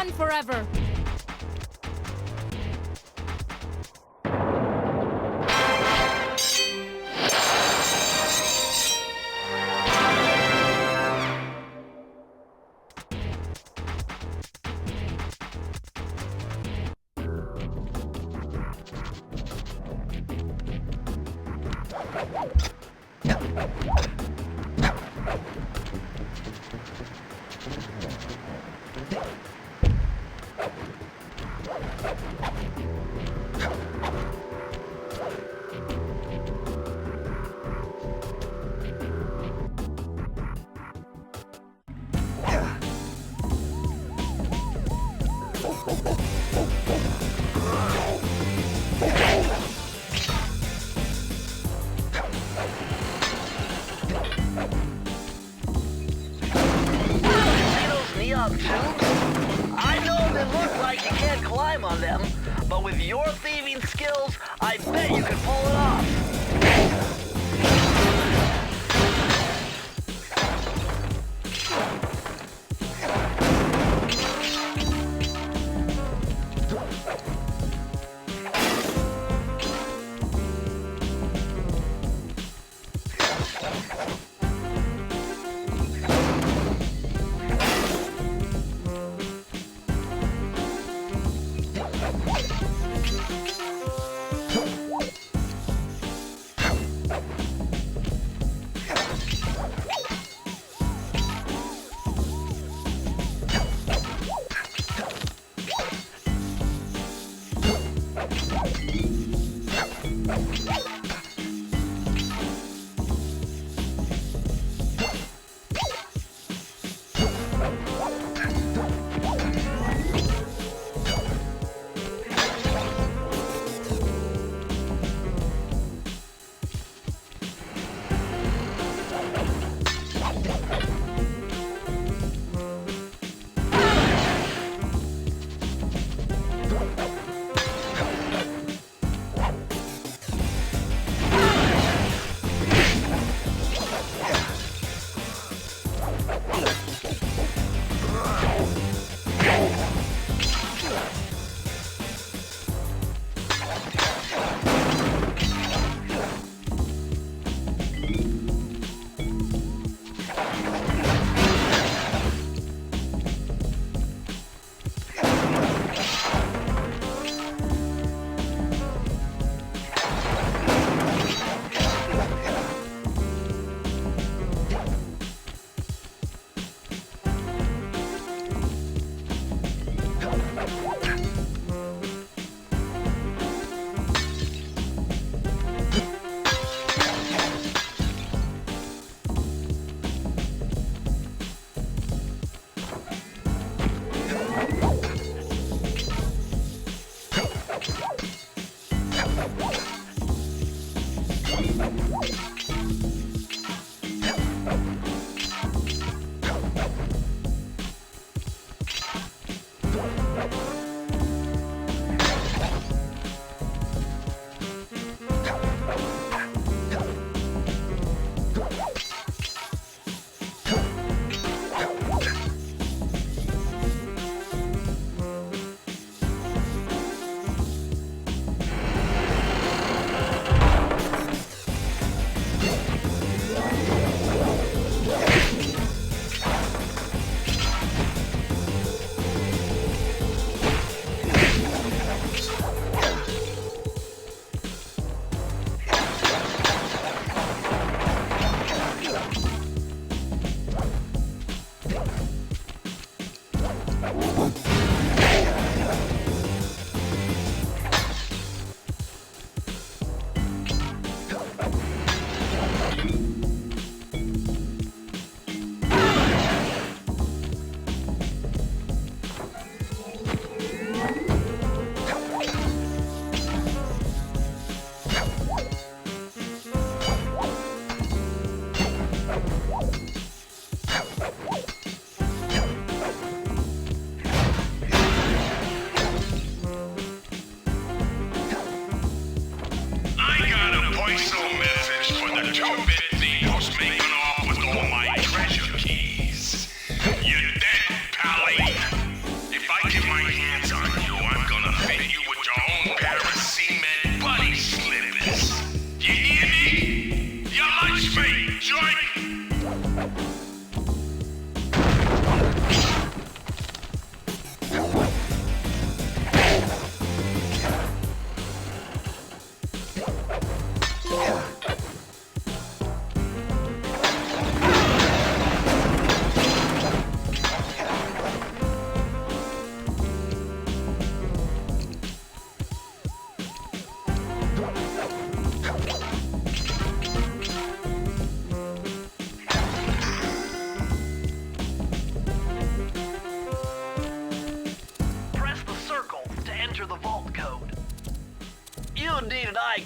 gone forever. I know they look like you can't climb on them, but with your thieving skills, I bet you can pull it off.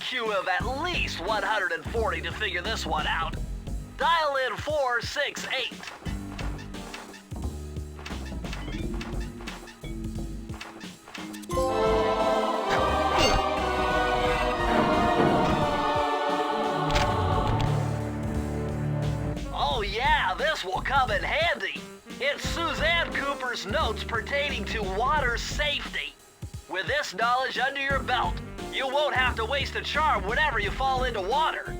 IQ of at least 140 to figure this one out. Dial in 468. Oh yeah, this will come in handy. It's Suzanne Cooper's notes pertaining to water safety. With this knowledge under your belt, you won't have to waste a charm whenever you fall into water.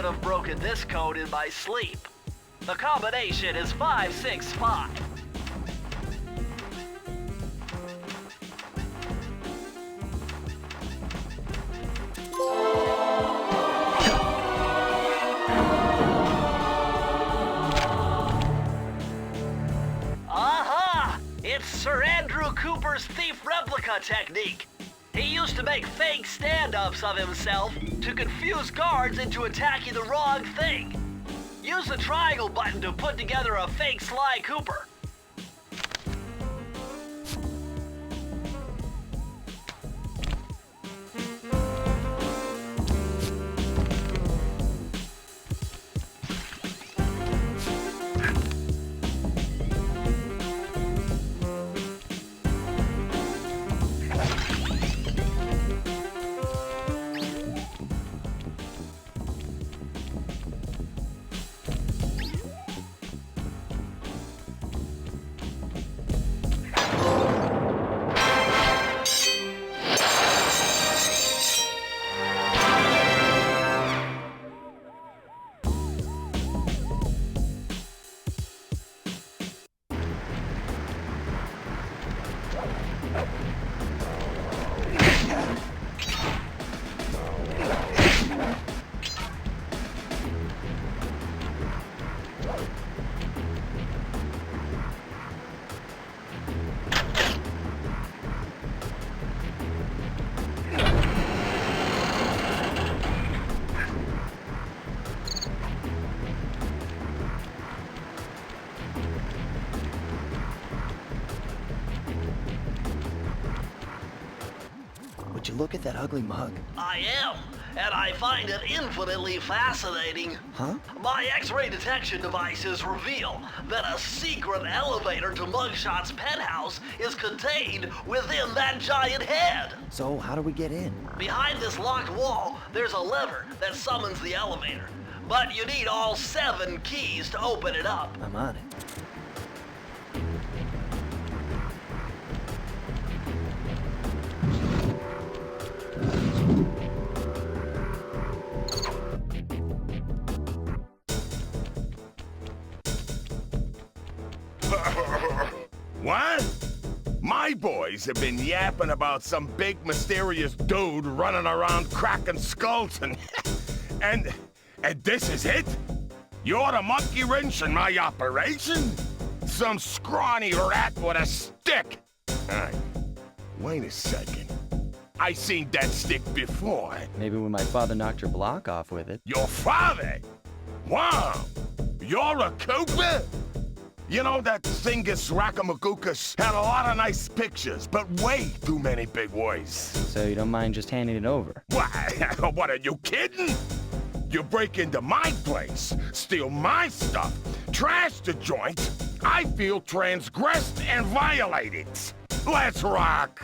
have broken this code in my sleep. The combination is 565. Aha! It's Sir Andrew Cooper's thief replica technique. He used to make fake stand-ups of himself to confuse guards into attacking the wrong thing. Use the triangle button to put together a fake Sly Cooper. Would you look at that ugly mug? I am, and I find it infinitely fascinating. Huh? My X-ray detection devices reveal that a secret elevator to Muggshot's penthouse is contained within that giant head. So how do we get in? Behind this locked wall, there's a lever that summons the elevator. But you need all 7 keys to open it up. I'm on it. What? My boys have been yapping about some big mysterious dude running around cracking skulls and this is it? You're the monkey wrench in my operation? Some scrawny rat with a stick. Hey, wait a second. I seen that stick before. Maybe when my father knocked your block off with it. Your father? Wow! You're a Cooper? You know, that Thievius Raccoonus had a lot of nice pictures, but way too many big words. So you don't mind just handing it over? What, are you kidding? You break into my place, steal my stuff, trash the joint. I feel transgressed and violated. Let's rock!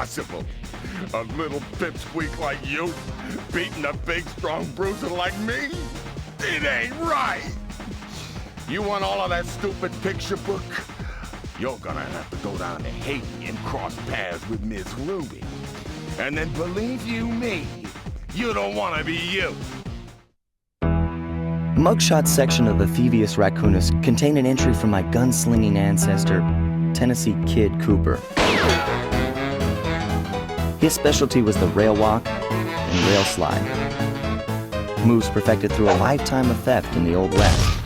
possible. A little pipsqueak like you beating a big, strong bruiser like me? It ain't right. You want all of that stupid picture book? You're gonna have to go down to Haiti and cross paths with Miss Ruby. And then believe you me, you don't want to be you. Muggshot section of the Thievius Raccoonus contained an entry from my gunslinging ancestor, Tennessee Kid Cooper. His specialty was the rail walk and rail slide, moves perfected through a lifetime of theft in the Old West.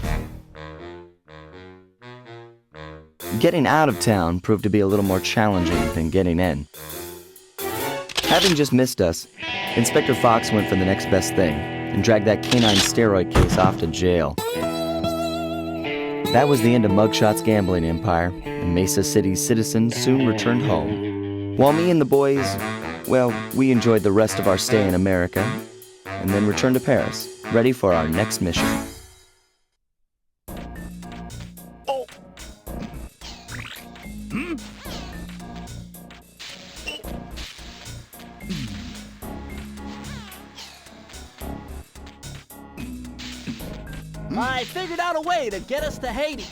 Getting out of town proved to be a little more challenging than getting in. Having just missed us, Inspector Fox went for the next best thing and dragged that canine steroid case off to jail. That was the end of Muggshot's gambling empire, and Mesa City's citizens soon returned home. While me and the boys, well, we enjoyed the rest of our stay in America, and then returned to Paris, ready for our next mission. I figured out a way to get us to Haiti.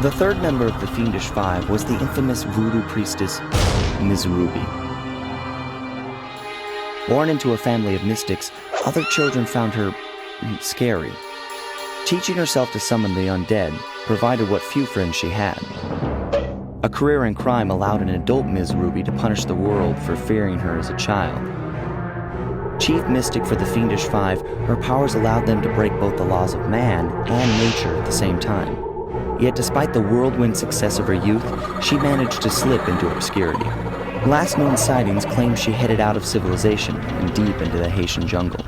The third member of the Fiendish Five was the infamous voodoo priestess, Ms. Ruby. Born into a family of mystics, other children found her scary. Teaching herself to summon the undead provided what few friends she had. A career in crime allowed an adult Ms. Ruby to punish the world for fearing her as a child. Chief mystic for the Fiendish Five, her powers allowed them to break both the laws of man and nature at the same time. Yet despite the whirlwind success of her youth, she managed to slip into obscurity. Last known sightings claim she headed out of civilization and deep into the Haitian jungle.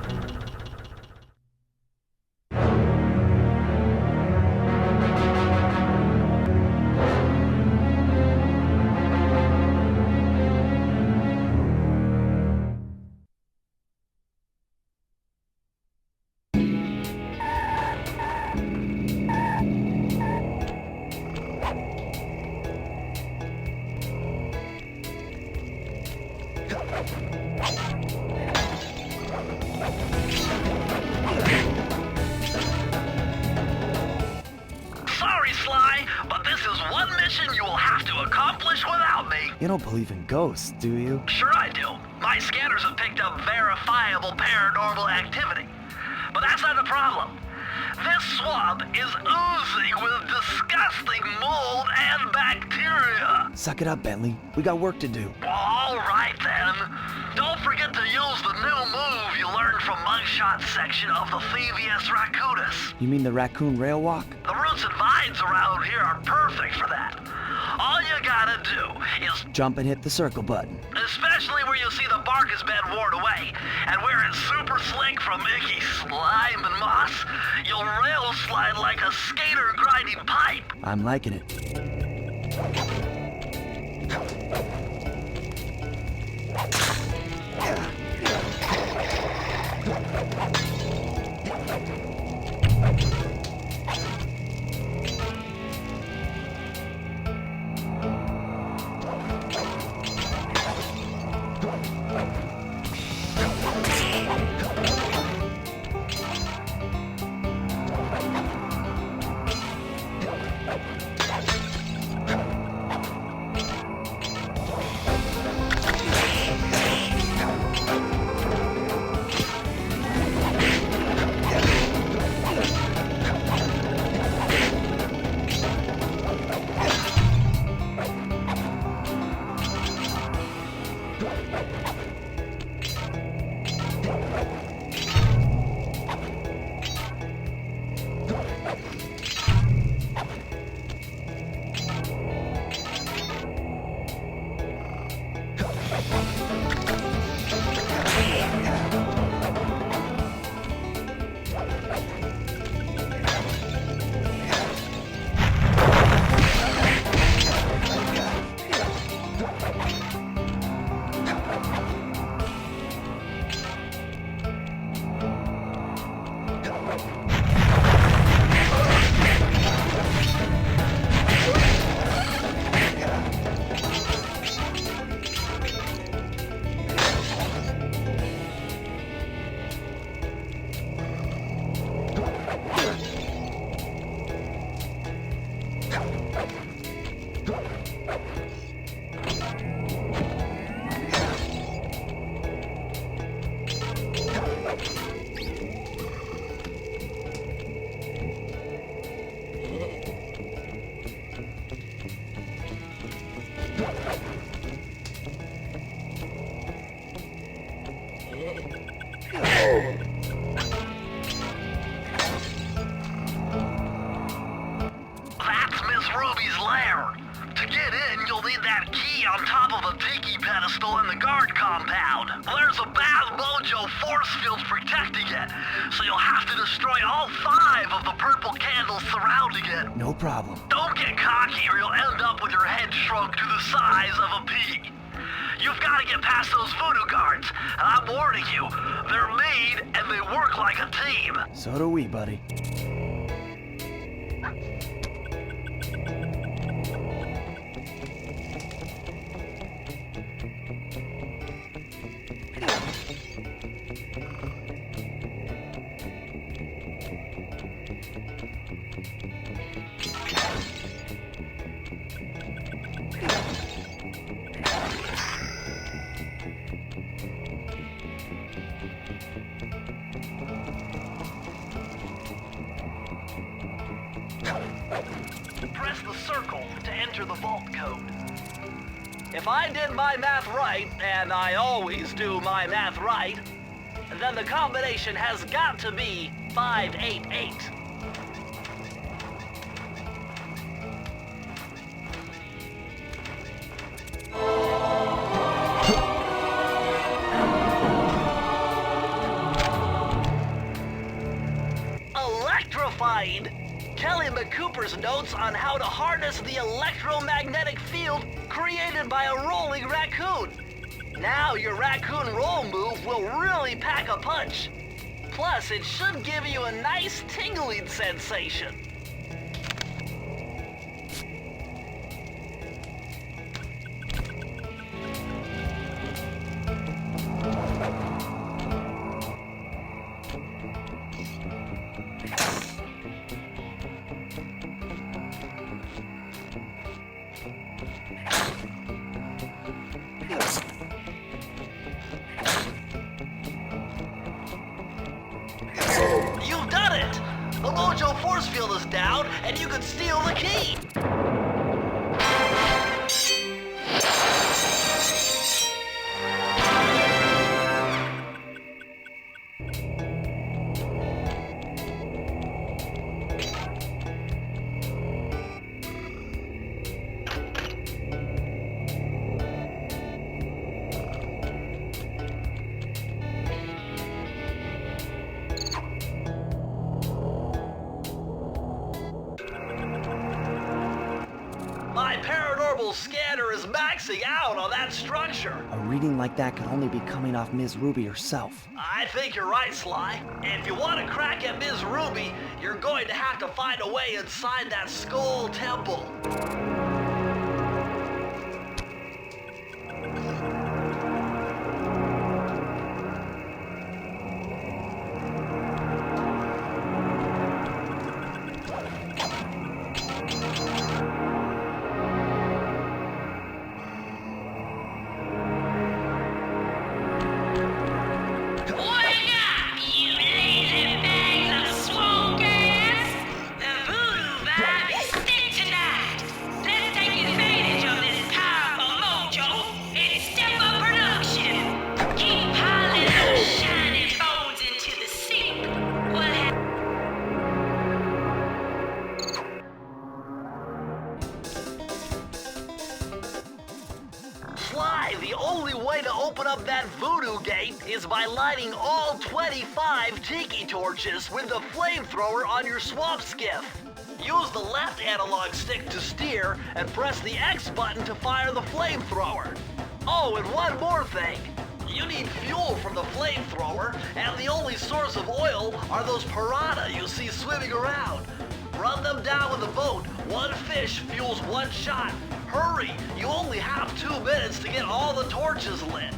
Sorry, Sly, but this is one mission you will have to accomplish without me. You don't believe in ghosts, do you? Sure I do. My scanners have picked up verifiable paranormal activity. But that's not the problem. This swamp is oozing with disgusting mold and bacteria. Suck it up, Bentley. We got work to do. Well, all right then. Don't forget to use the new move you learned from Muggshot section of the Thievius Raccoonus. You mean the raccoon rail walk? The roots and vines around here are perfect for that. All you gotta do is Jump and hit the circle button. especially where you see the bark has been worn away, and where it's super slick from icky slime and moss, you'll rail slide like a skater grinding pipe. I'm liking it. That's Miss Ruby's lair. To get in, you'll need that key on top of a tiki pedestal in the guard compound. There's a bad mojo force field protecting it, so you'll have to destroy all 5 of the purple candles surrounding it. No problem. Don't get cocky or you'll end up with your head shrunk to the size of a pea. You've got to get past those voodoo guards, and I'm warning you, they're mean and they work like a team. So do we, buddy. Press the circle to enter the vault code. If I did my math right, and I always do my math right, then the combination has got to be 588. Electrified! Kelly McCooper's notes on how to harness the electromagnetic field created by a rolling raccoon. Now your raccoon roll move will really pack a punch. Plus, it should give you a nice tingling sensation. You've done it! The mojo force field is down, and you can steal the key! My paranormal scanner is maxing out on that structure. A reading like that could only be coming off Ms. Ruby herself. I think you're right, Sly. If you want to crack at Ms. Ruby, you're going to have to find a way inside that skull temple. Sly, the only way to open up that voodoo gate is by lighting all 25 tiki torches with the flamethrower on your swamp skiff. Use the left analog stick to steer and press the X button to fire the flamethrower. Oh, and one more thing. You need fuel for the flamethrower, and the only source of oil are those piranha you see swimming around. Run them down with a boat. One fish fuels one shot. Hurry! You only have 2 minutes to get all the torches lit.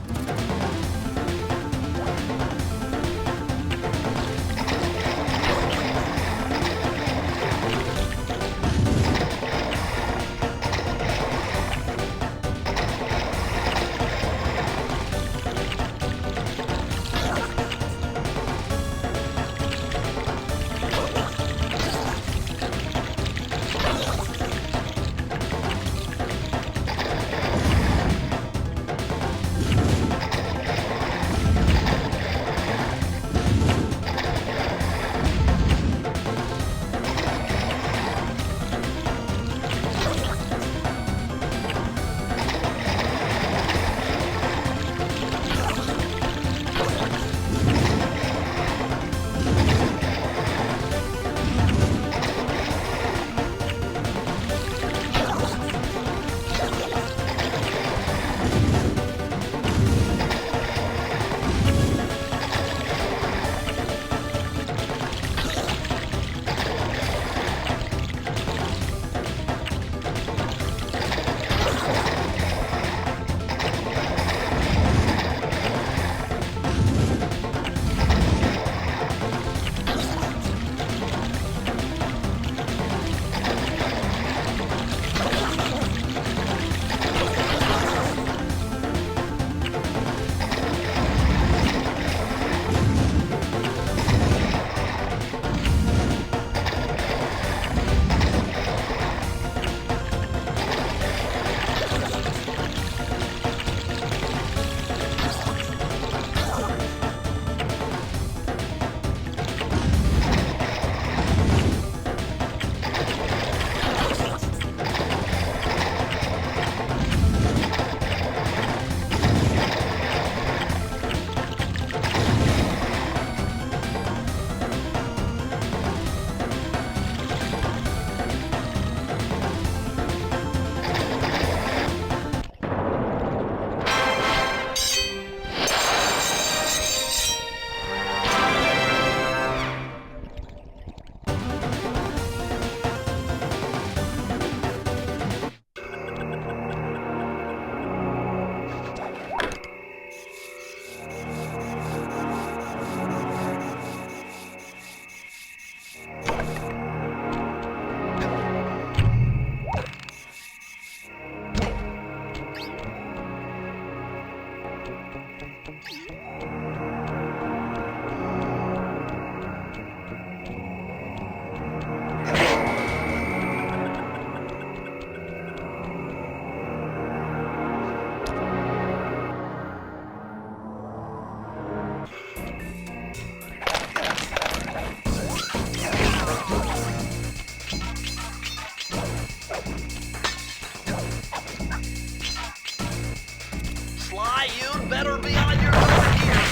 Sly, you'd better be on your way here.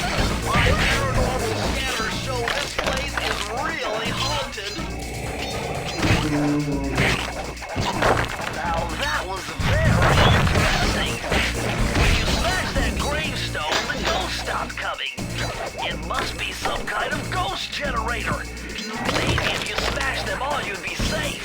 My paranormal scanners show this place is really haunted. Now that was very interesting. When you smash that gravestone, the ghosts stopped coming. It must be some kind of ghost generator. Maybe if you smash them all, you'd be safe.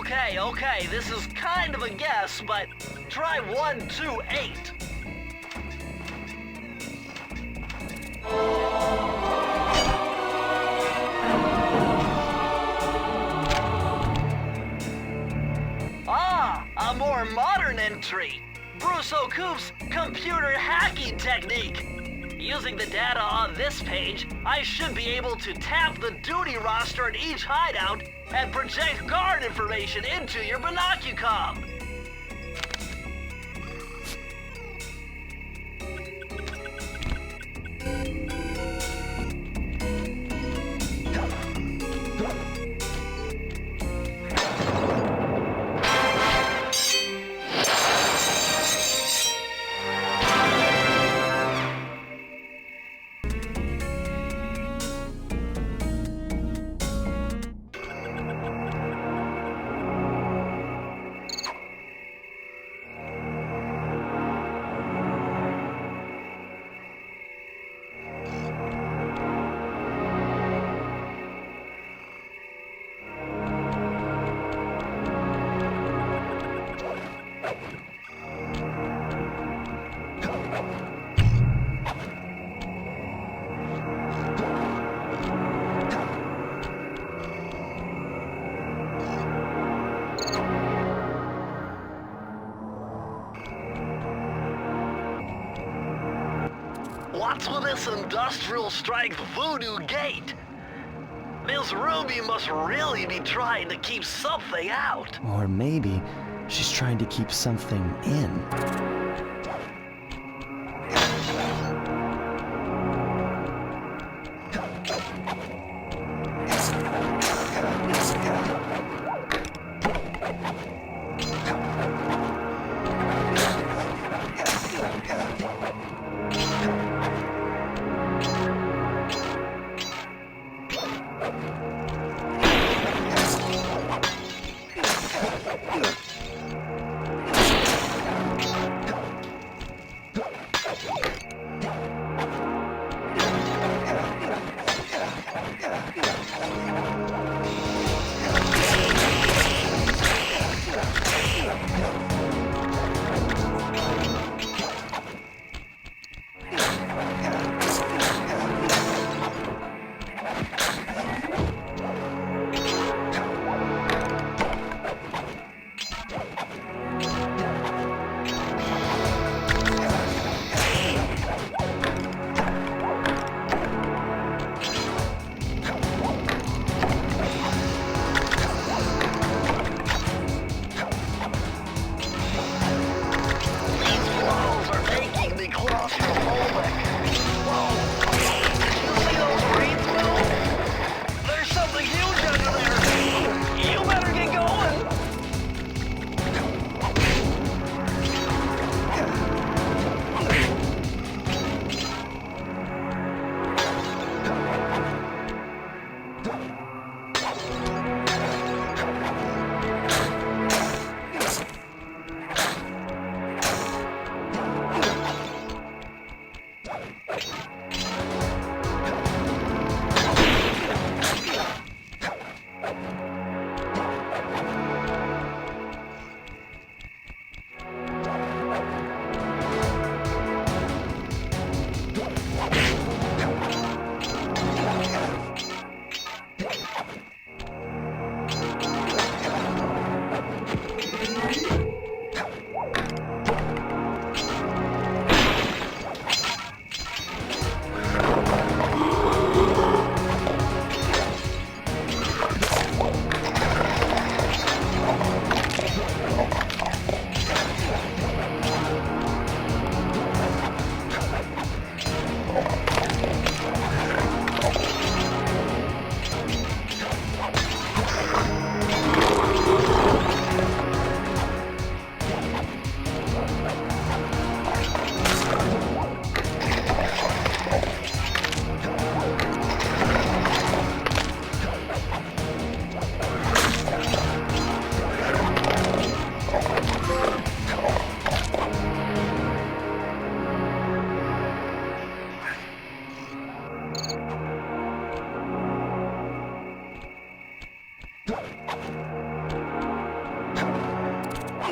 Okay, this is kind of a guess, but try 128. Ah, a more modern entry. Bruce O'Coop's computer hacking technique. Using the data on this page, I should be able to tap the duty roster in each hideout and project guard information into your Binoc-u-com. What's with this industrial strength voodoo gate? Miss Ruby must really be trying to keep something out. Or maybe she's trying to keep something in.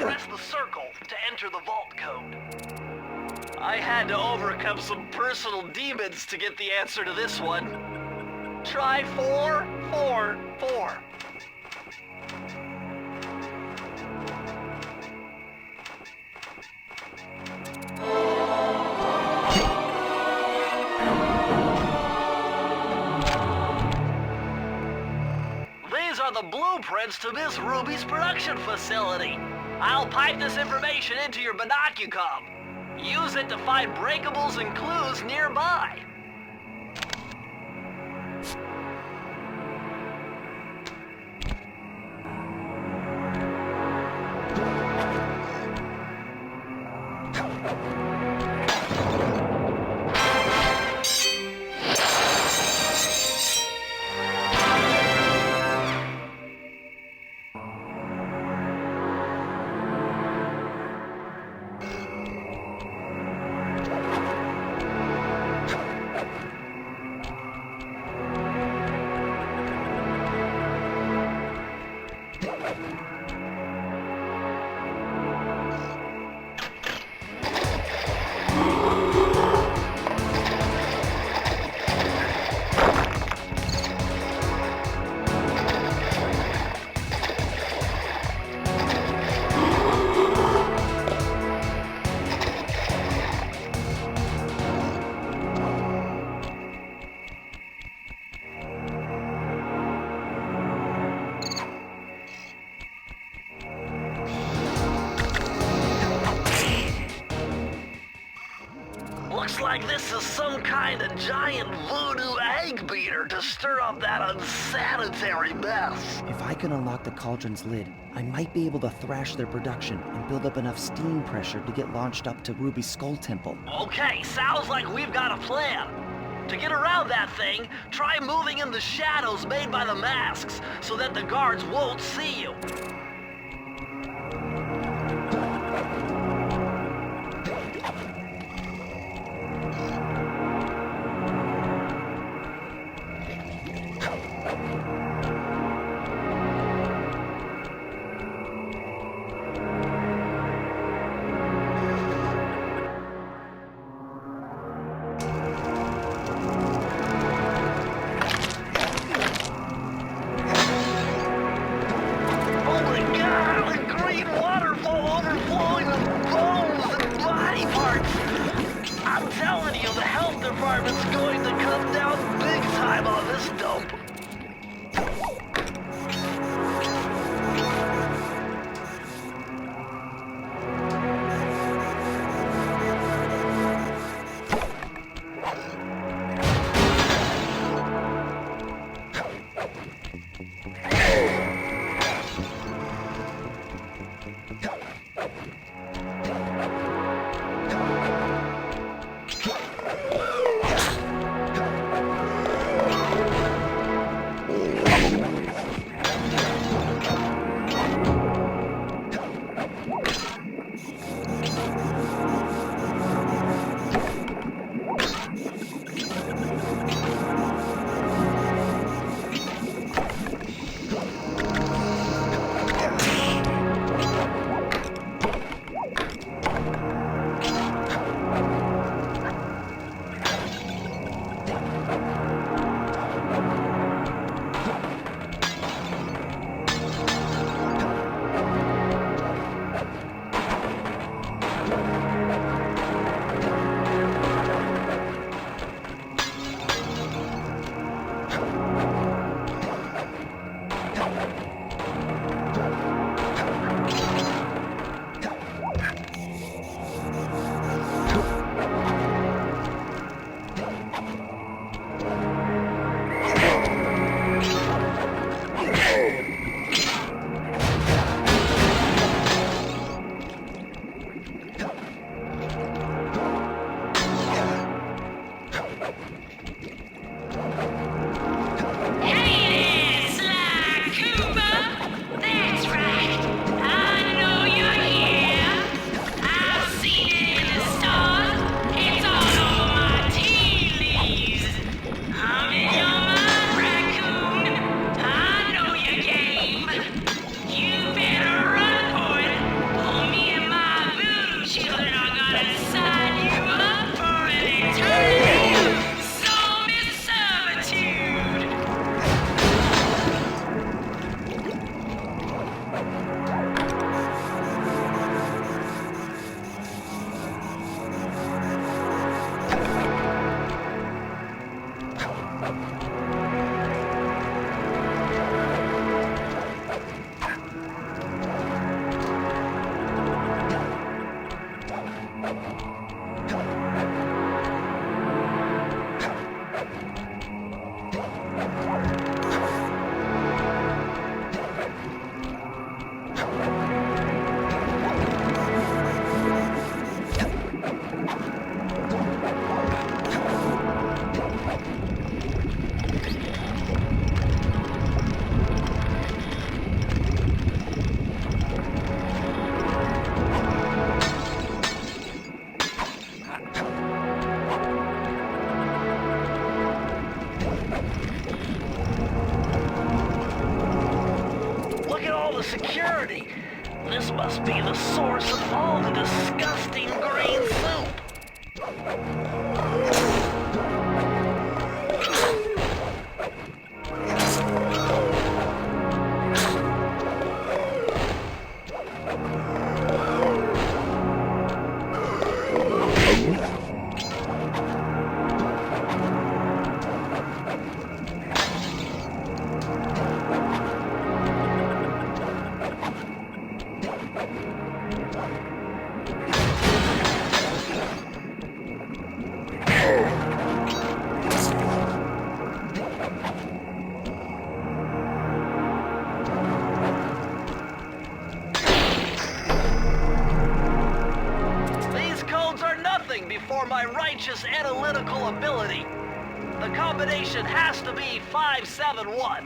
press the circle to enter the vault code. I had to overcome some personal demons to get the answer to this one. Try 444. These are the blueprints to Miss Ruby's production facility. I'll pipe this information into your Binoc-u-com. Use it to find breakables and clues nearby. Looks like this is some kind of giant voodoo egg beater to stir up that unsanitary mess. If I can unlock the cauldron's lid, I might be able to thrash their production and build up enough steam pressure to get launched up to Ruby's Skull Temple. Okay, sounds like we've got a plan. To get around that thing, try moving in the shadows made by the masks so that the guards won't see you. Security. This must be the source of all the disgusting green soup. Before my righteous analytical ability. The combination has to be 571.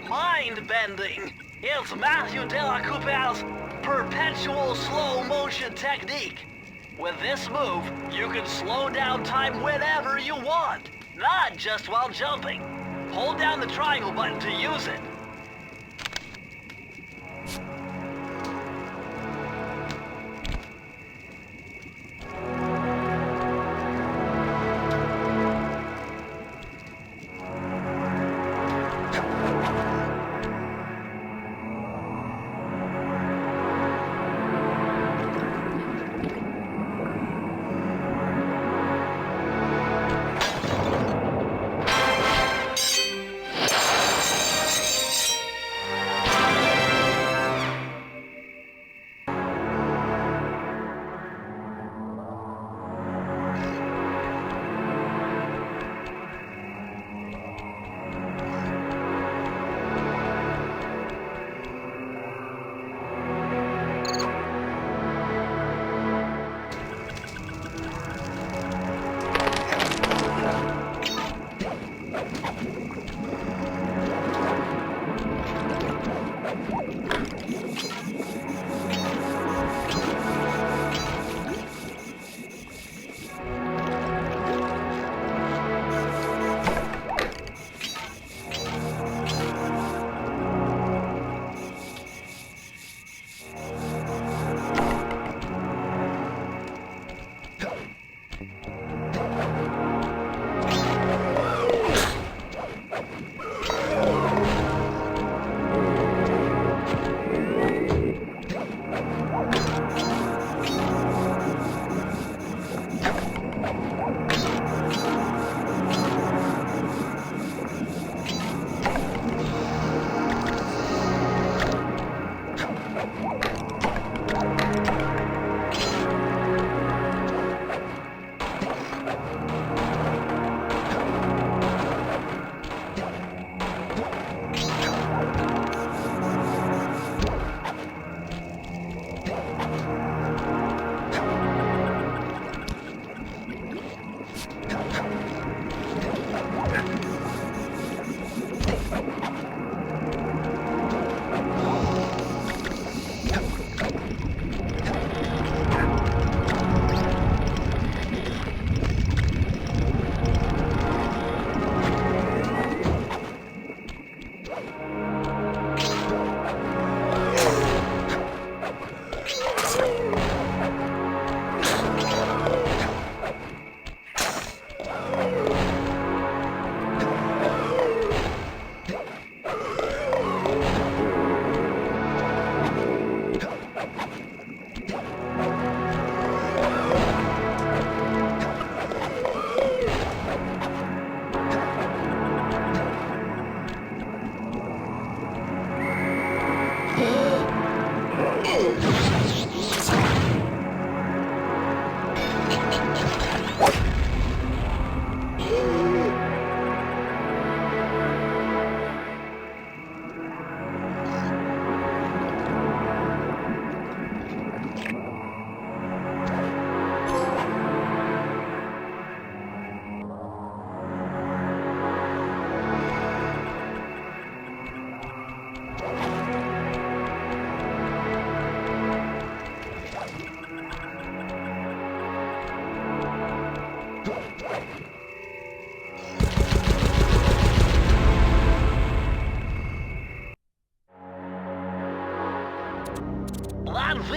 Mind bending. It's Matthew de la Coupe's perpetual slow motion technique. With this move, you can slow down time whenever you want, not just while jumping. Hold down the triangle button to use it.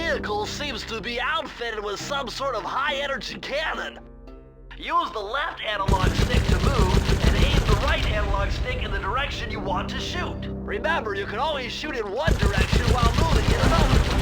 vehicle seems to be outfitted with some sort of high-energy cannon. Use the left analog stick to move, and aim the right analog stick in the direction you want to shoot. Remember, you can always shoot in one direction while moving in another.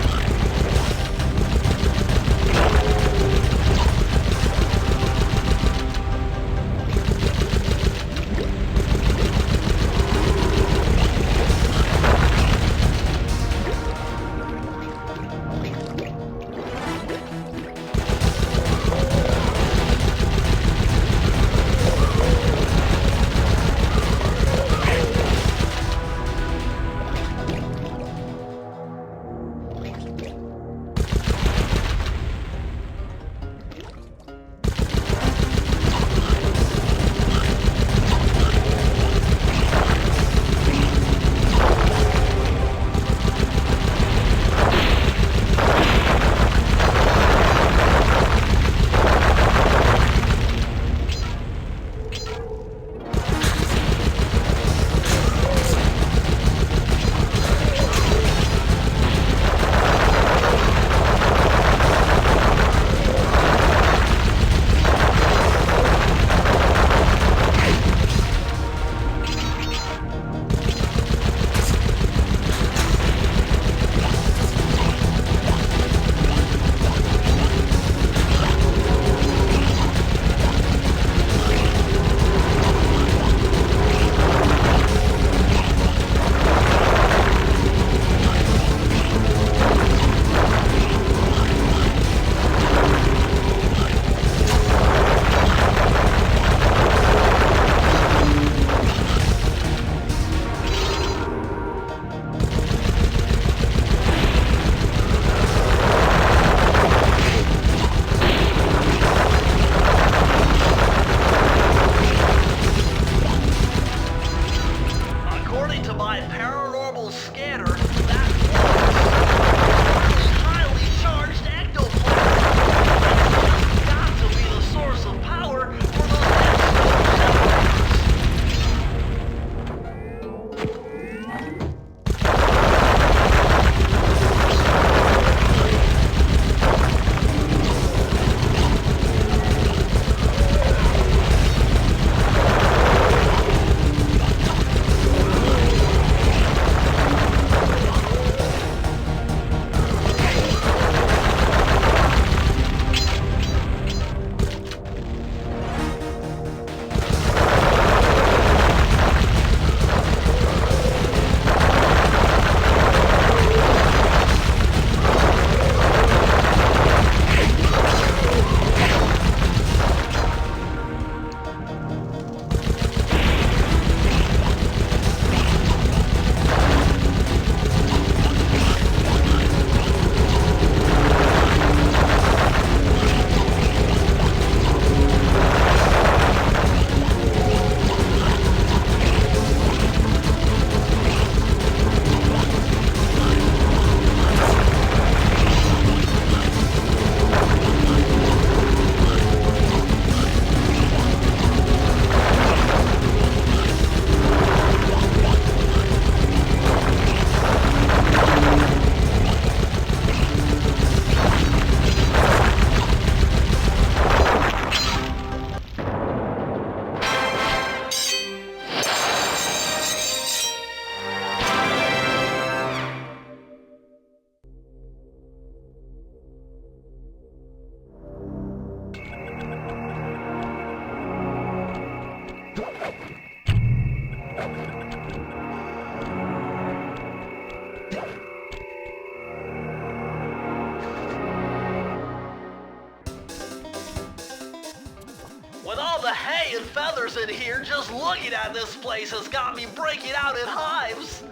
and feathers in here. Just looking at this place has got me breaking out in hives.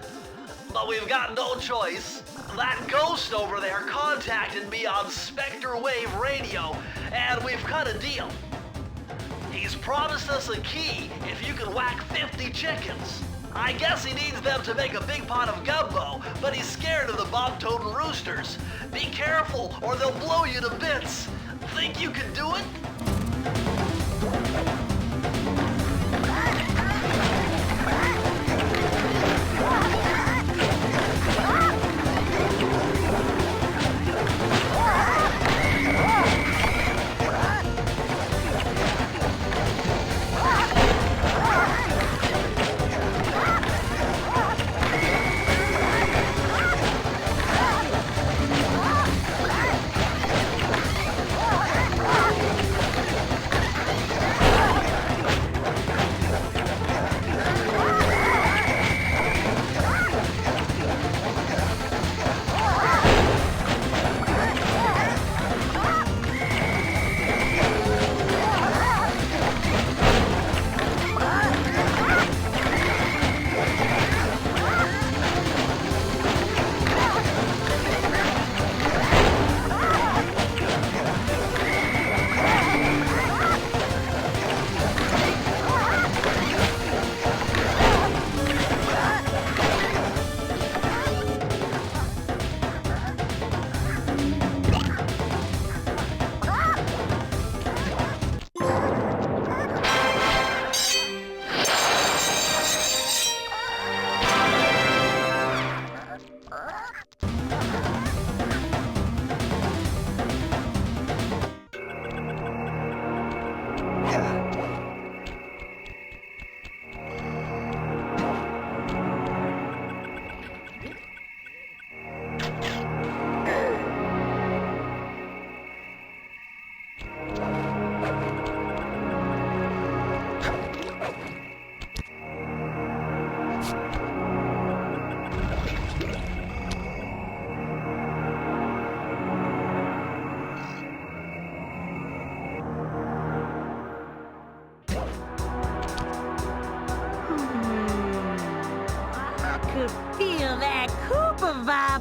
But we've got no choice. That ghost over there contacted me on Spectre Wave Radio, and we've cut a deal. He's promised us a key if you can whack 50 chickens. I guess he needs them to make a big pot of gumbo, but he's scared of the bob-toting roosters. Be careful, or they'll blow you to bits. Think you can do it?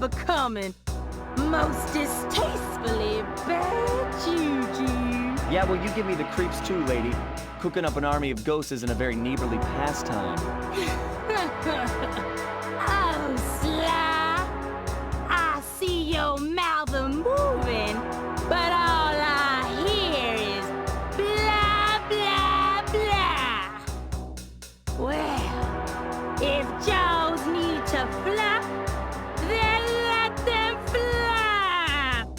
becoming. Most distastefully bad juju. Yeah, well, you give me the creeps too, lady. Cooking up an army of ghosts isn't a very neighborly pastime. Oh, Sly. I see your mouth a-moving, but all I hear is blah, blah, blah. Well, if jaws need to flap, then let them flap.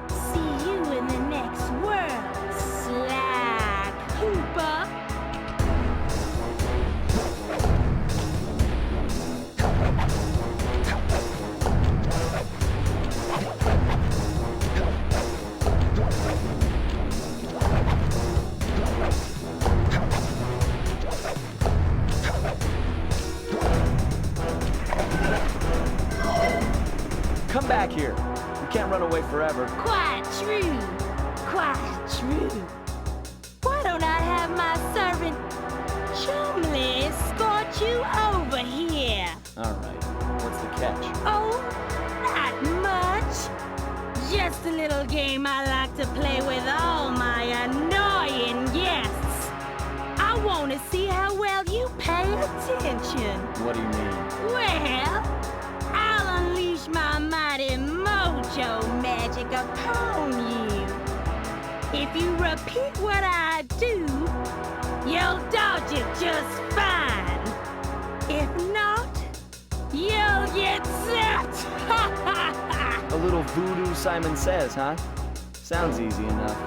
See you in the next world, Sly Cooper. Come back here. You can't run away forever. Quite true. Quite true. Why don't I have my servant Chumley escort you over here? All right. What's the catch? Oh, not much. Just a little game I like to play with all my annoying guests. I want to see how well you pay attention. What do you mean? Well, I'll unleash my mighty mojo magic upon you. If you repeat what I do, you'll dodge it just fine. If not, you'll get zapped. A little voodoo, Simon Says, huh? Sounds easy enough.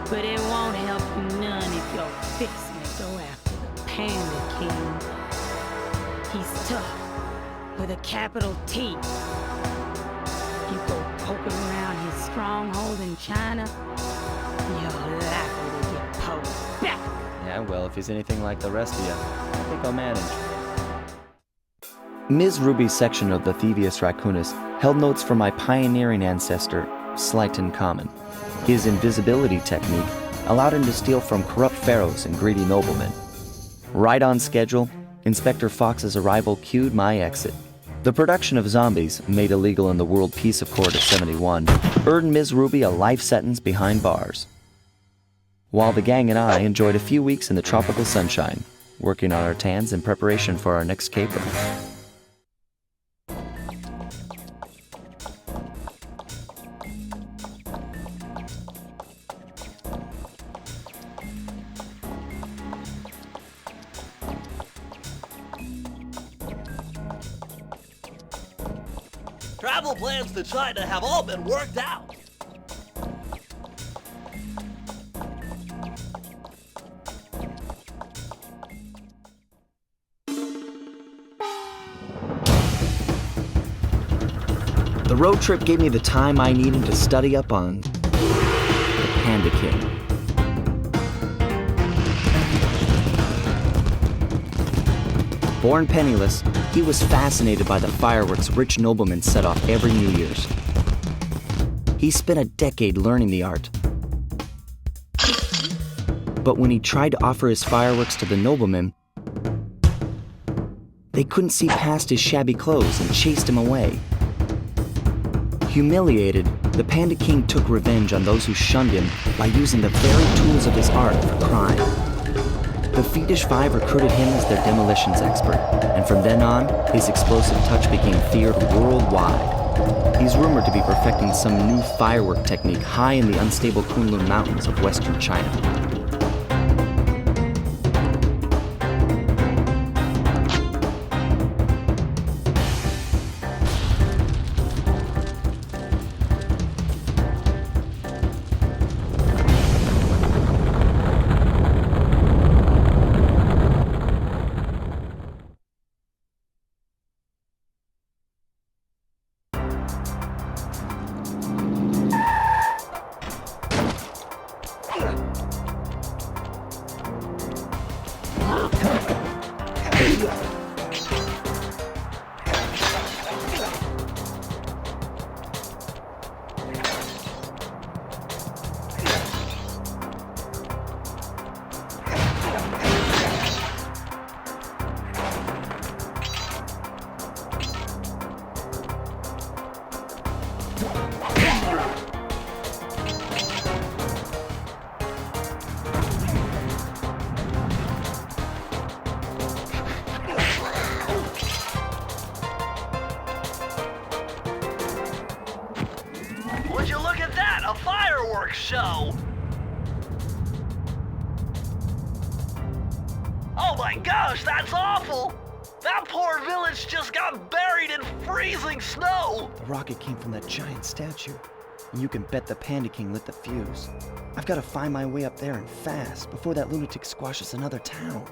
But it won't help you none if you're fixing to go after the Panda King. He's tough, with a capital T. You go poking around his stronghold in China, you're likely to get poked back. Yeah, well, if he's anything like the rest of you, I think I'll manage. Ms. Ruby's section of the Thievius Raccoonus held notes from my pioneering ancestor, Slight in common. His invisibility technique allowed him to steal from corrupt pharaohs and greedy noblemen. Right on schedule, Inspector Fox's arrival cued my exit. The production of zombies, made illegal in the World Peace Accord of 71, earned Ms. Ruby a life sentence behind bars. While the gang and I enjoyed a few weeks in the tropical sunshine, working on our tans in preparation for our next caper. Travel plans to China have all been worked out. The road trip gave me the time I needed to study up on the Panda King. Born penniless, he was fascinated by the fireworks rich noblemen set off every New Year's. He spent a decade learning the art. But when he tried to offer his fireworks to the noblemen, they couldn't see past his shabby clothes and chased him away. Humiliated, the Panda King took revenge on those who shunned him by using the very tools of his art for crime. The Fiendish Five recruited him as their demolitions expert, and from then on, his explosive touch became feared worldwide. He's rumored to be perfecting some new firework technique high in the unstable Kunlun Mountains of western China. Would you look at that? A fireworks show! Oh my gosh, that's awful! That poor village just got buried in freezing snow! The rocket came from that giant statue. And you can bet the Panda King lit the fuse. I've got to find my way up there and fast before that lunatic squashes another town.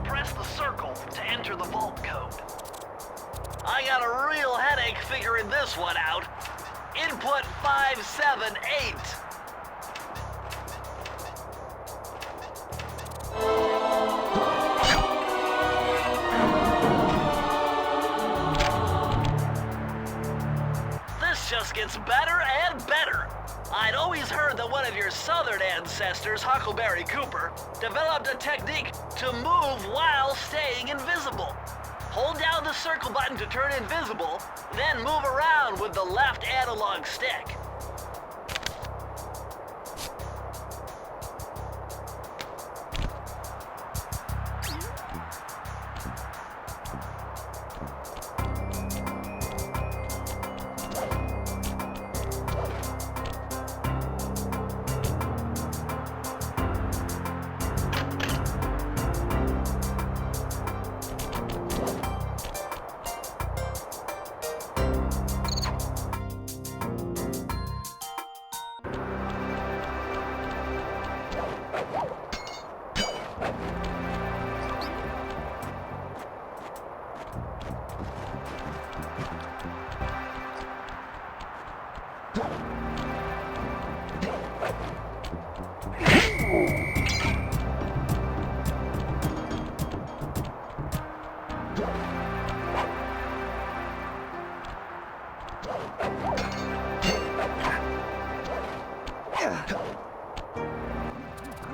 Press the circle to enter the vault code. I got a real headache figuring this one out. Input 578. This just gets better and better. I'd always heard that one of your southern ancestors, Huckleberry Cooper, developed a technique to move while staying invisible. Hold down the circle button to turn invisible, then move around with the left analog stick.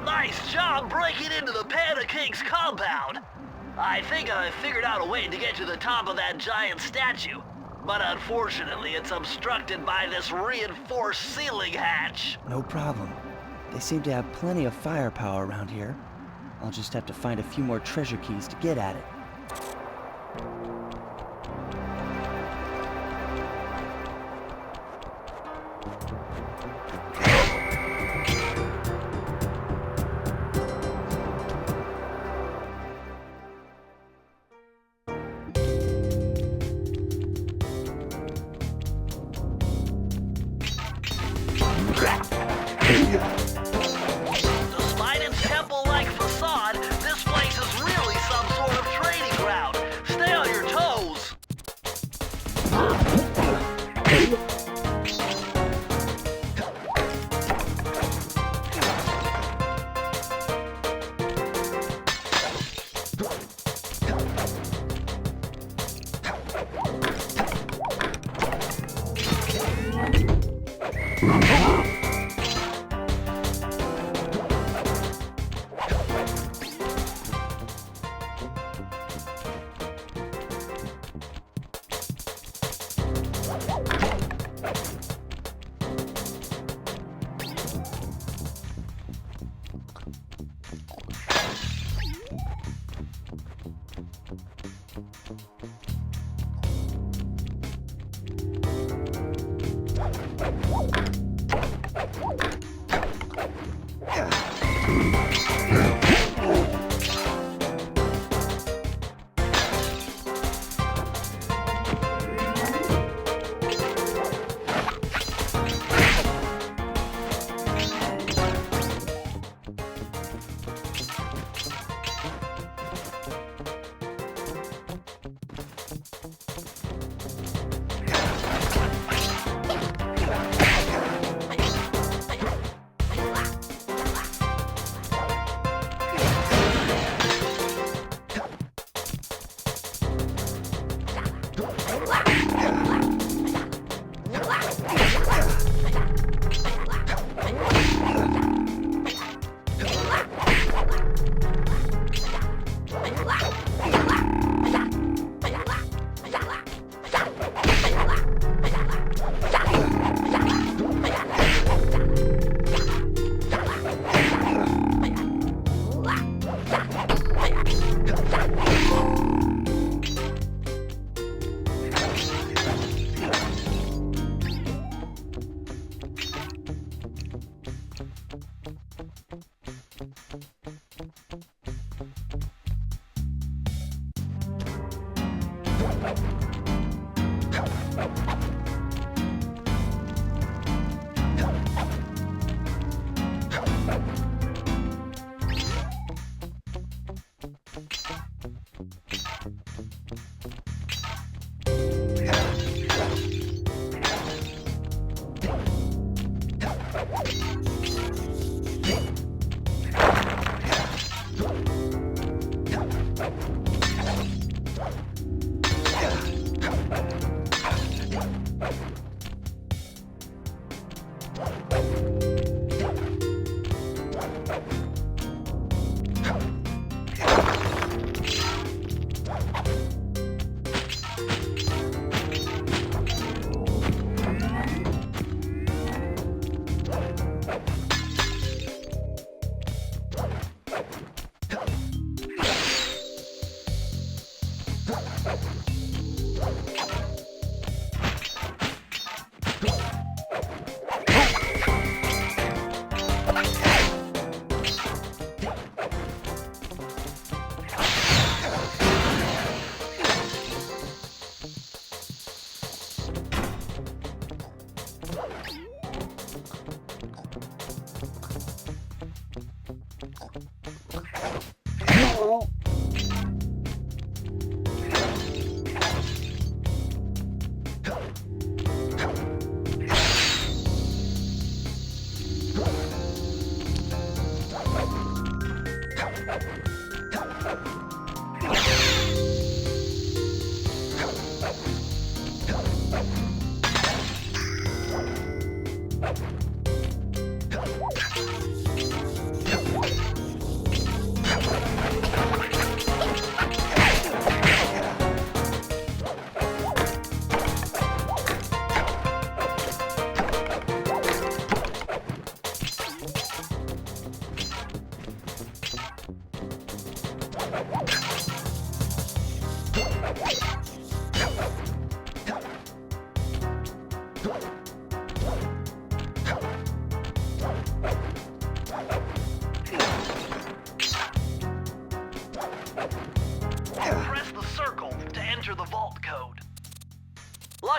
Nice job breaking into the Panda King's compound. I think I figured out a way to get to the top of that giant statue, but unfortunately it's obstructed by this reinforced ceiling hatch. No problem. They seem to have plenty of firepower around here. I'll just have to find a few more treasure keys to get at it. Despite its temple-like facade, this place is really some sort of trading ground. Stay on your toes.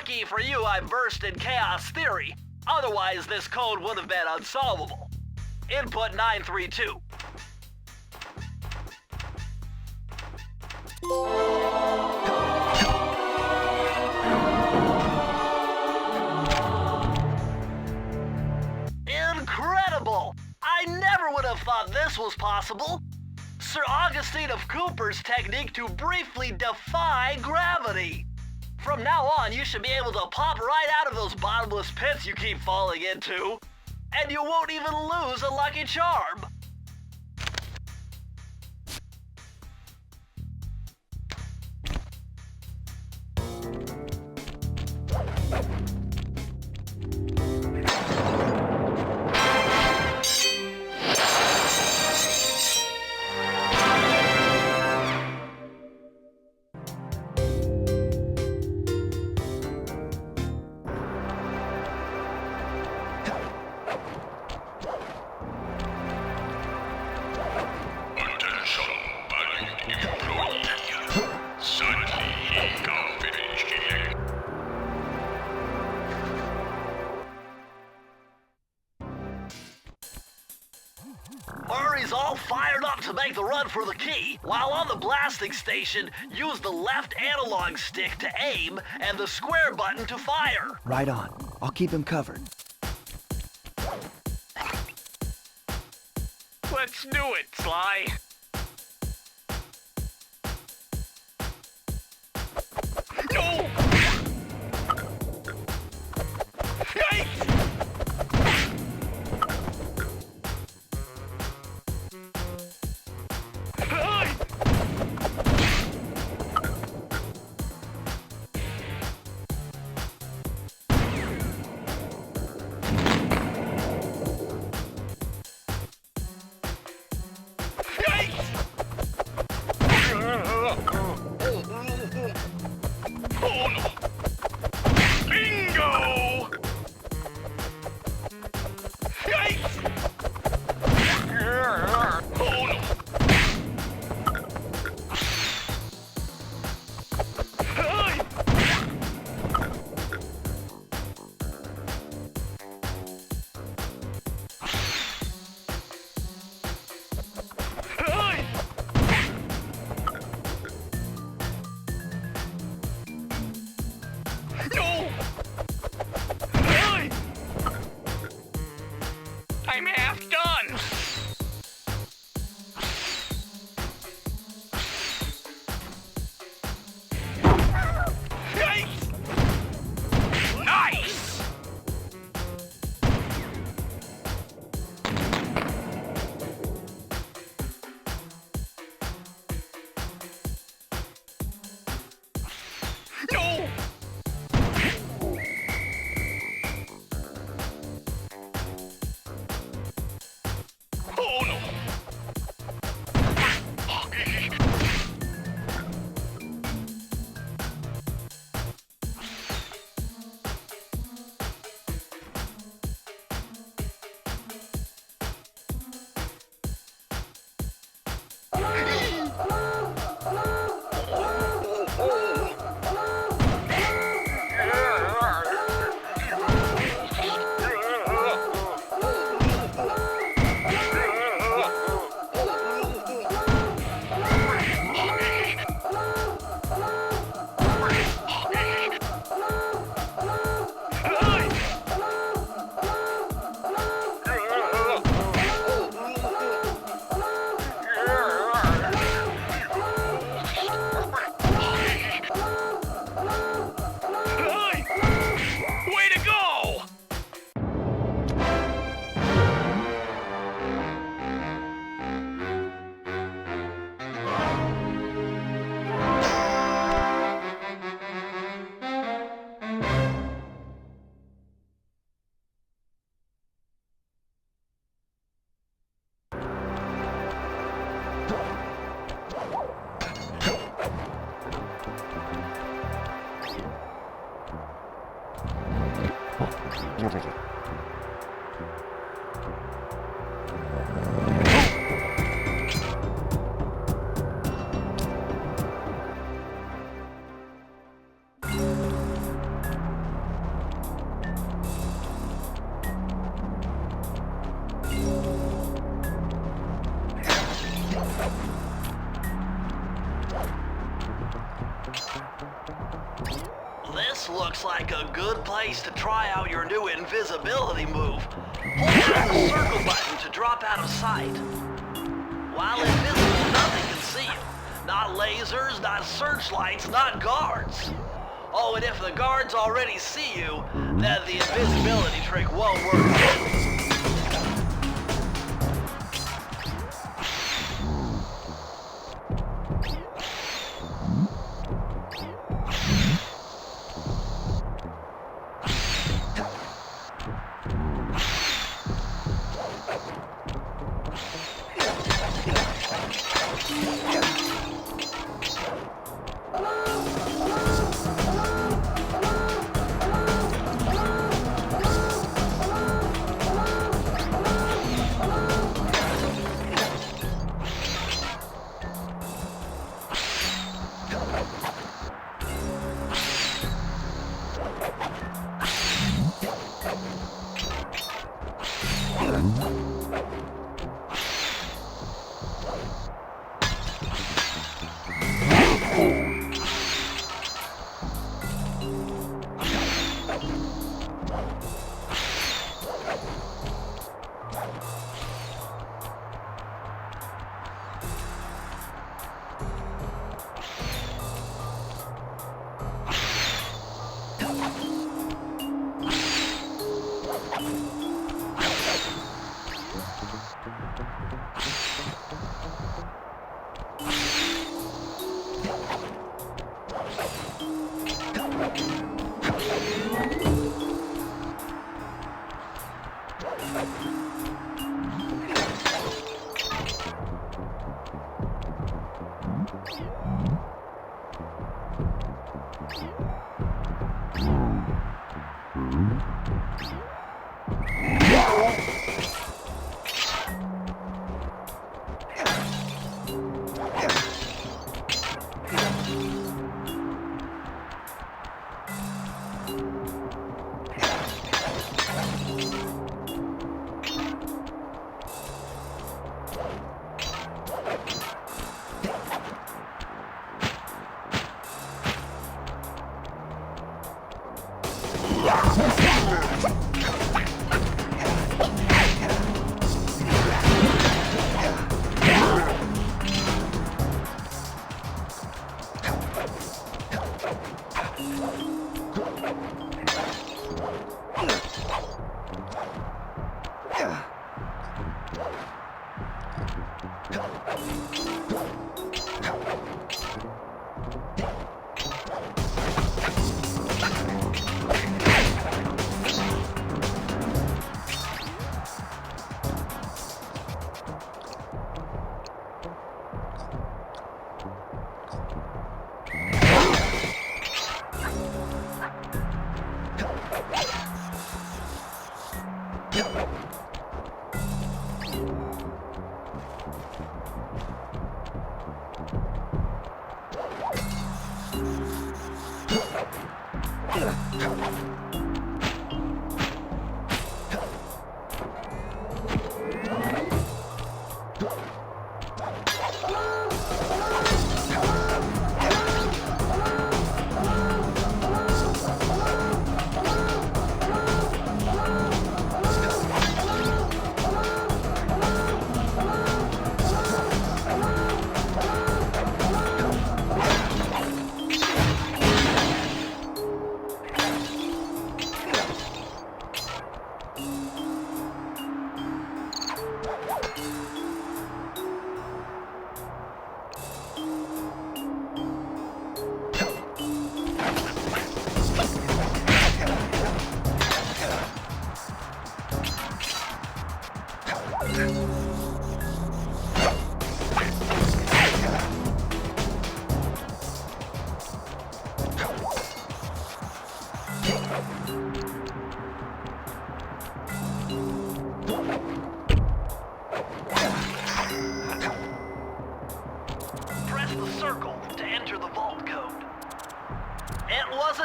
Lucky for you, I burst in chaos theory. Otherwise, this code would have been unsolvable. Input 932. Incredible! I never would have thought this was possible. Sir Augustine of Cooper's technique to briefly defy gravity. From now on, you should be able to pop right out of those bottomless pits you keep falling into, and you won't even lose a lucky charm. He's all fired up to make the run for the key. While on the blasting station, use the left analog stick to aim and the square button to fire. Right on. I'll keep him covered. Let's do it, Sly. No! Hey! I'm half done! Nice! No! Oh no! Way to go! This looks like a good place to try out your new invisibility move. Hold down the circle button to drop out of sight. While invisible, nothing can see you. Not lasers, not searchlights, not guards. Oh, and if the guards already see you, then the invisibility trick won't work.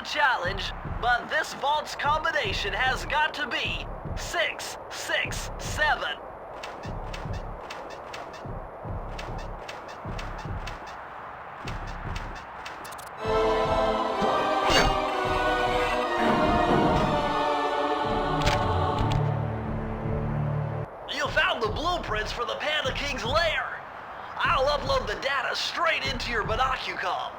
Challenge, but this vault's combination has got to be 667. You found the blueprints for the Panda King's lair. I'll upload the data straight into your Binoc-u-com.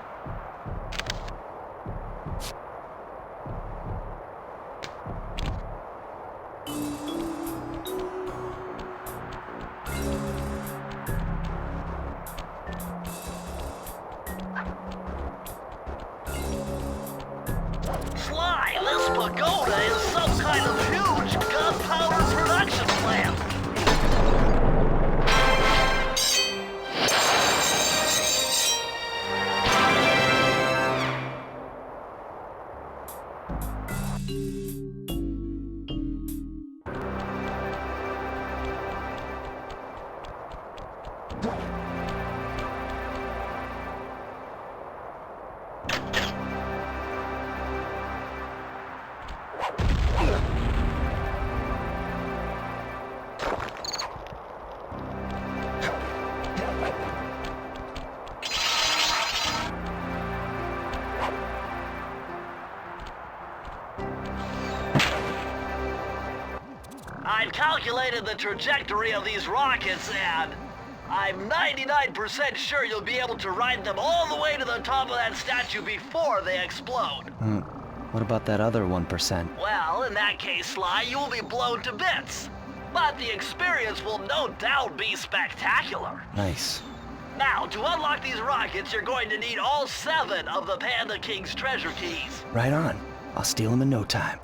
Sly, this pagoda is some kind of huge gunpowder production plant. I've calculated the trajectory of these rockets, and I'm 99% sure you'll be able to ride them all the way to the top of that statue before they explode. What about that other 1%? Well, in that case, Sly, you will be blown to bits. But the experience will no doubt be spectacular. Nice. Now, to unlock these rockets, you're going to need all 7 of the Panda King's treasure keys. Right on. I'll steal them in no time.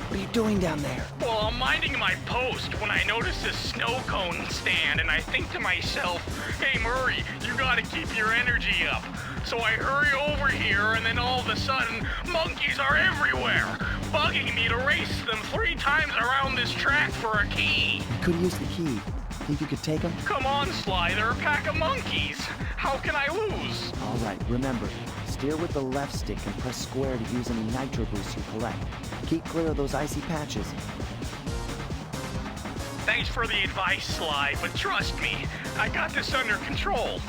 What are you doing down there? Well, I'm minding my post when I notice this snow cone stand, and I think to myself, hey Murray, you gotta keep your energy up. So I hurry over here, and then all of a sudden, monkeys are everywhere, bugging me to race them 3 times around this track for a key. Could use the key. Think you could take them? Come on, Sly, they're a pack of monkeys. How can I lose? All right, remember, steer with the left stick and press square to use any nitro boosts you collect. Keep clear of those icy patches. Thanks for the advice, Sly, but trust me, I got this under control.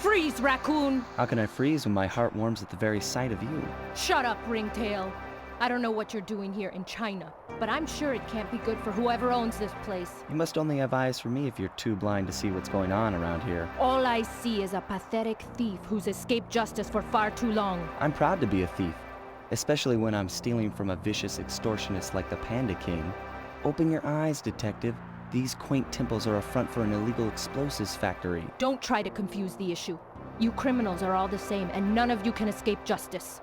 Freeze, raccoon! How can I freeze when my heart warms at the very sight of you? Shut up, Ringtail. I don't know what you're doing here in China, but I'm sure it can't be good for whoever owns this place. You must only have eyes for me if you're too blind to see what's going on around here. All I see is a pathetic thief who's escaped justice for far too long. I'm proud to be a thief, especially when I'm stealing from a vicious extortionist like the Panda King. Open your eyes, detective. These quaint temples are a front for an illegal explosives factory. Don't try to confuse the issue. You criminals are all the same, and none of you can escape justice.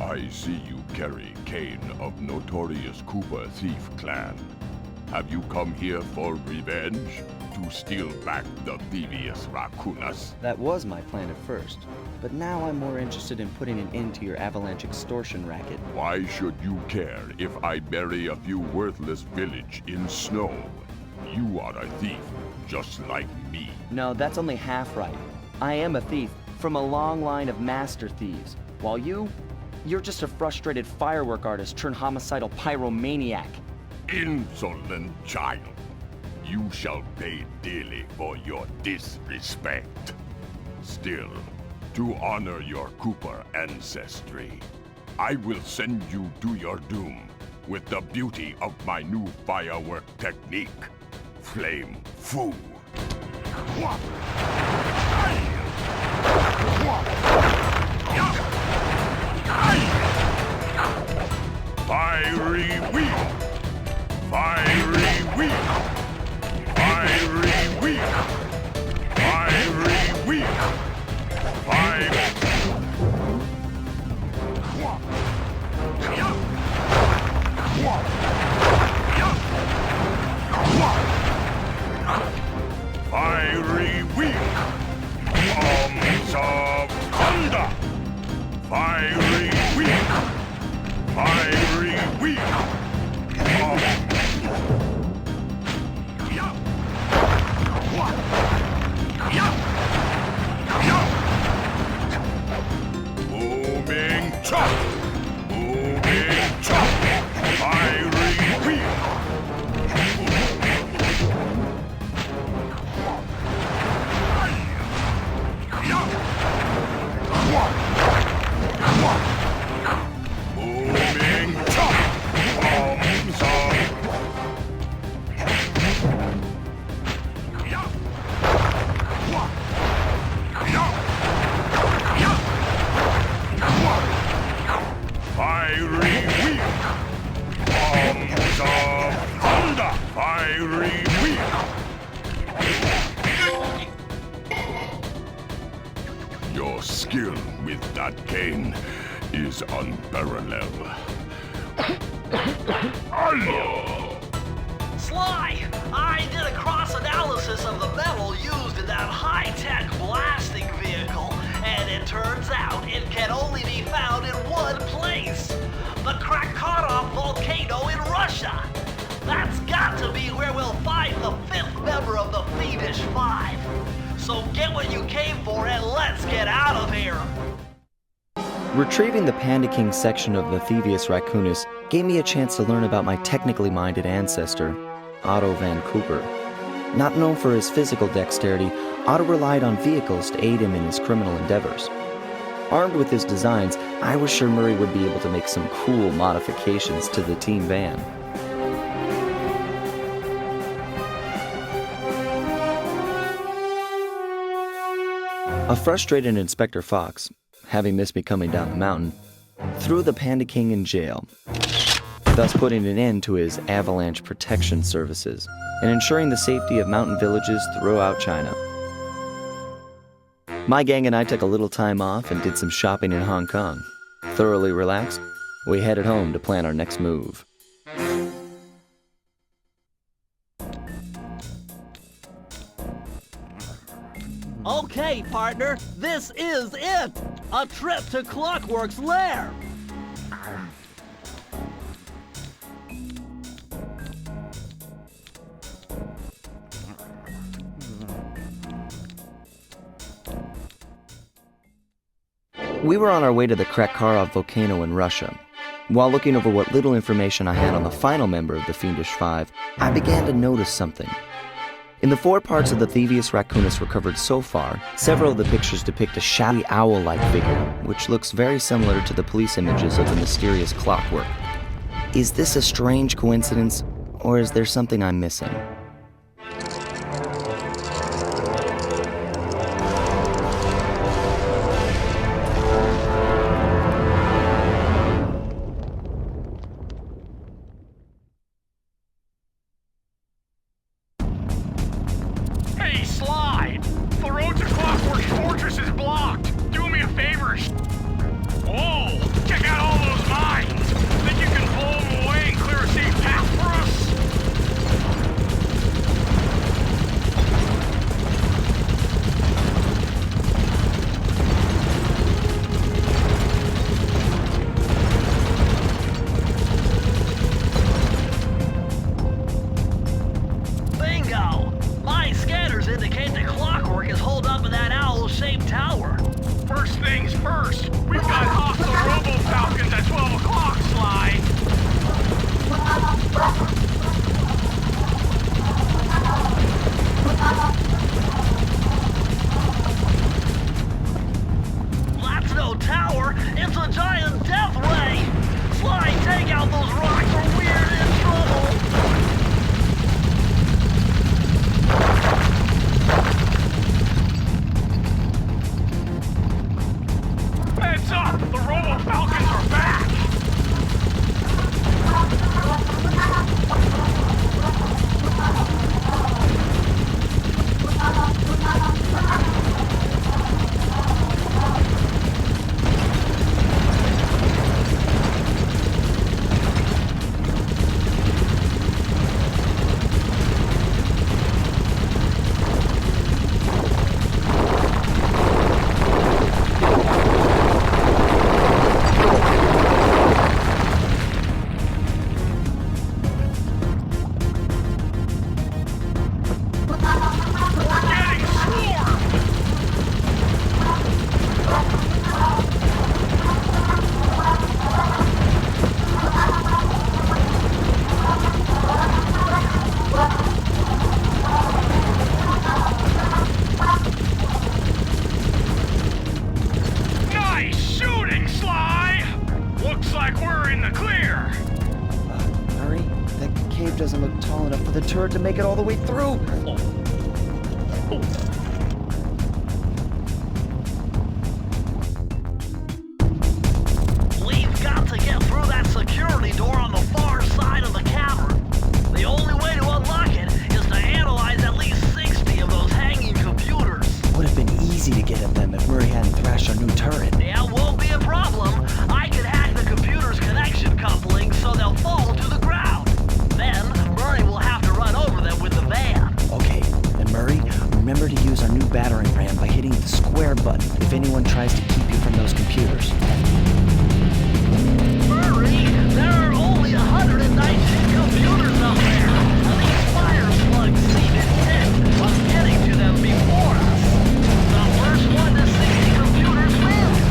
I see you carry Cane of notorious Cooper thief clan. Have you come here for revenge? To steal back the Thievius Raccoonus? That was my plan at first, but now I'm more interested in putting an end to your avalanche extortion racket. Why should you care if I bury a few worthless village in snow? You are a thief, just like me. No, that's only half right. I am a thief from a long line of master thieves, while you're just a frustrated firework artist turned homicidal pyromaniac. Insolent child. You shall pay dearly for your disrespect. Still, to honor your Cooper ancestry, I will send you to your doom with the beauty of my new firework technique, Flame Foo. Fiery wheel! Fiery wheel! Fiery wheel! Fiery wheel! Fiery wheel! Arms of thunder! Fiery wheel! Fiery wheel! Moving chop! Moving chop! Fiery wheel! Moving chop! Arms of fiery wheel! Arms of thunder! Fiery wheel! Your skill with that cane is unparalleled. Sly, I did a cross-analysis of the metal used in that high-tech blasting vehicle, and it turns out it can only be found in one place. The Krakatoa volcano in Russia. That's got to be where we'll find the fifth member of the Thievius 5. So get what you came for and let's get out of here. Retrieving the Panda King section of the Thievius Raccoonus gave me a chance to learn about my technically minded ancestor, Otto Van Cooper. Not known for his physical dexterity, Otto relied on vehicles to aid him in his criminal endeavors. Armed with his designs, I was sure Murray would be able to make some cool modifications to the team van. A frustrated Inspector Fox, having missed me coming down the mountain, threw the Panda King in jail, thus putting an end to his avalanche protection services and ensuring the safety of mountain villages throughout China. My gang and I took a little time off and did some shopping in Hong Kong. Thoroughly relaxed, we headed home to plan our next move. Okay, partner, this is it! A trip to Clockwork's lair! We were on our way to the Krakatoa volcano in Russia. While looking over what little information I had on the final member of the Fiendish Five, I began to notice something. In the 4 parts of the Thievius Raccoonus recovered so far, several of the pictures depict a shadowy owl-like figure, which looks very similar to the police images of the mysterious clockwork. Is this a strange coincidence, or is there something I'm missing? Hey, Sly! The road to Clockwork's fortress is blocked! Do me a favor! Whoa! Check out all those mines! Think you can blow them away and clear a safe path for us? Bingo! My scanners indicate the clockwork is holed up in that owl-shaped tower. First things first, we've got hostile robo-falcons at 12 o'clock, Sly! That's no tower, it's a giant death ray! Sly, take out those rocks or we're in trouble! Heads up! The robo-falcons are back! Doesn't look tall enough for the turret to make it all the way through. We've got to get through that security door on the far side of the cavern. The only way to unlock it is to analyze at least 60 of those hanging computers. Would have been easy to get at them if Murray hadn't thrashed our new turret. Yeah, won't be a problem. I can hack the computer's connection coupling so they'll fall to the ground. Then, Murray will have to run over them with the van. Okay, and Murray, remember to use our new battering ram by hitting the square button if anyone tries to keep you from those computers. Murray, there are only 119 computers up there. And these fire slugs seem intent on getting to them before us. The first one to 60 computers wins.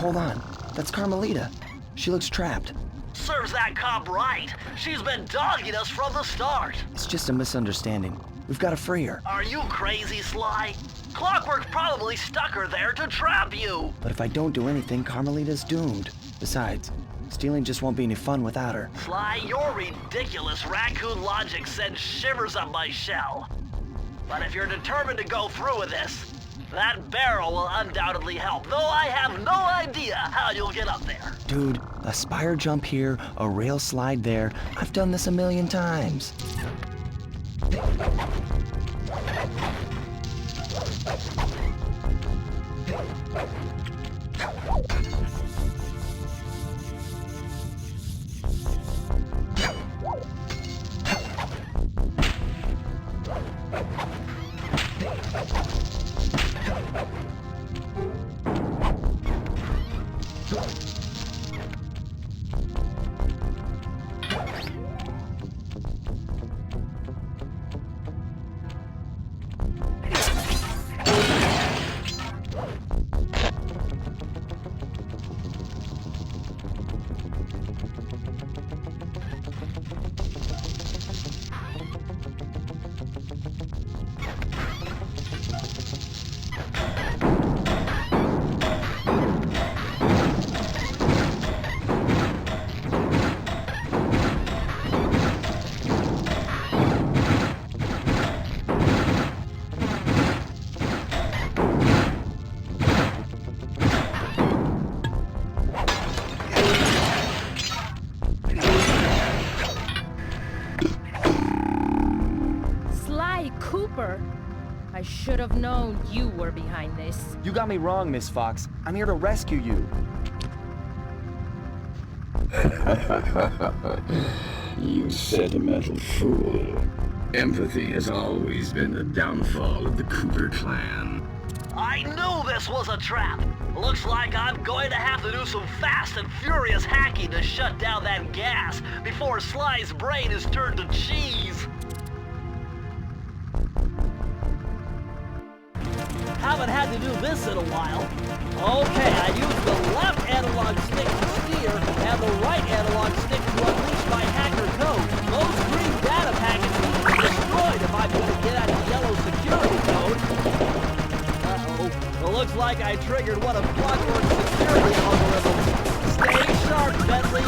hold on. That's Carmelita. She looks trapped. Serves that cop right. She's been dogging us from the start. It's just a misunderstanding. We've got to free her. Are you crazy, Sly? Clockwork probably stuck her there to trap you. But if I don't do anything, Carmelita's doomed. Besides, stealing just won't be any fun without her. Sly, your ridiculous raccoon logic sends shivers up my shell. But if you're determined to go through with this, that barrel will undoubtedly help, though I have no idea how you'll get up there. Dude, a spire jump here, a rail slide there. I've done this a million times. Sly Cooper! I should have known you were behind this. You got me wrong, Miss Fox. I'm here to rescue you. You sentimental fool. Empathy has always been the downfall of the Cooper clan. I knew this was a trap. Looks like I'm going to have to do some fast and furious hacking to shut down that gas before Sly's brain is turned to cheese. Haven't had to do this in a while. Okay, I used the left analog stick to steer and the right analog stick to unleash my hacker code. Those green data packets need to be destroyed if I'm going to get out of yellow security code. Uh-oh. It looks like I triggered one of Clockwork's security algorithms. Stay sharp, Bentley.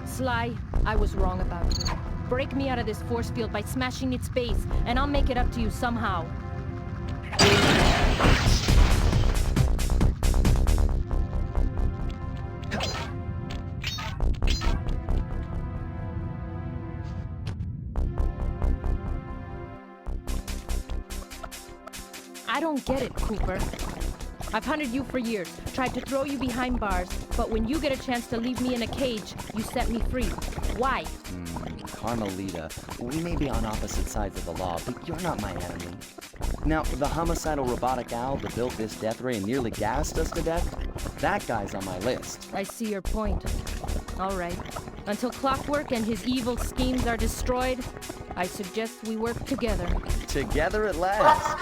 Sly, I was wrong about you. Break me out of this force field by smashing its base, and I'll make it up to you somehow. I don't get it, Cooper. I've hunted you for years, tried to throw you behind bars, but when you get a chance to leave me in a cage, you set me free. Why? Carmelita, we may be on opposite sides of the law, but you're not my enemy. Now, the homicidal robotic owl that built this death ray and nearly gassed us to death, that guy's on my list. I see your point. All right. Until Clockwork and his evil schemes are destroyed, I suggest we work together. Together at last.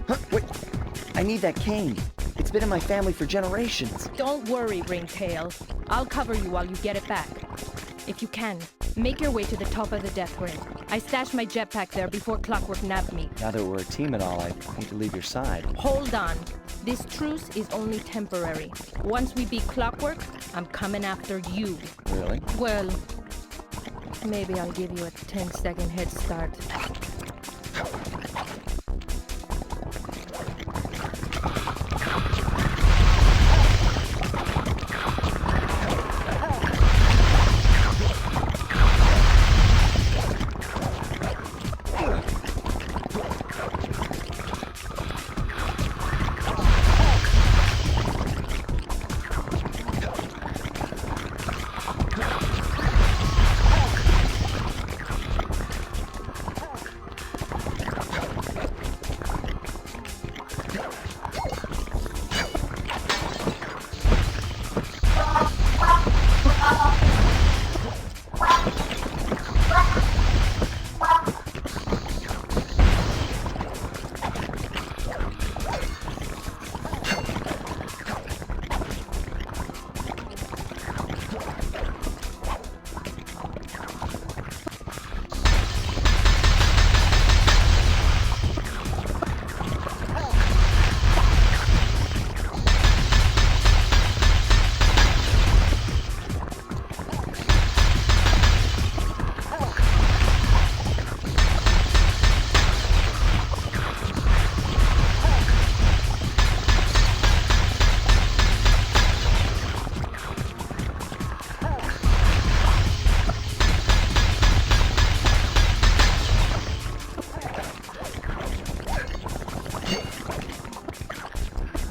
Huh, wait. I need that cane. It's been in my family for generations. Don't worry, Ringtail. I'll cover you while you get it back. If you can, make your way to the top of the death ray. I stashed my jetpack there before Clockwork nabbed me. Now that we're a team and all, I hate to leave your side. Hold on. This truce is only temporary. Once we beat Clockwork, I'm coming after you. Really? Well, maybe I'll give you a 10-second head start.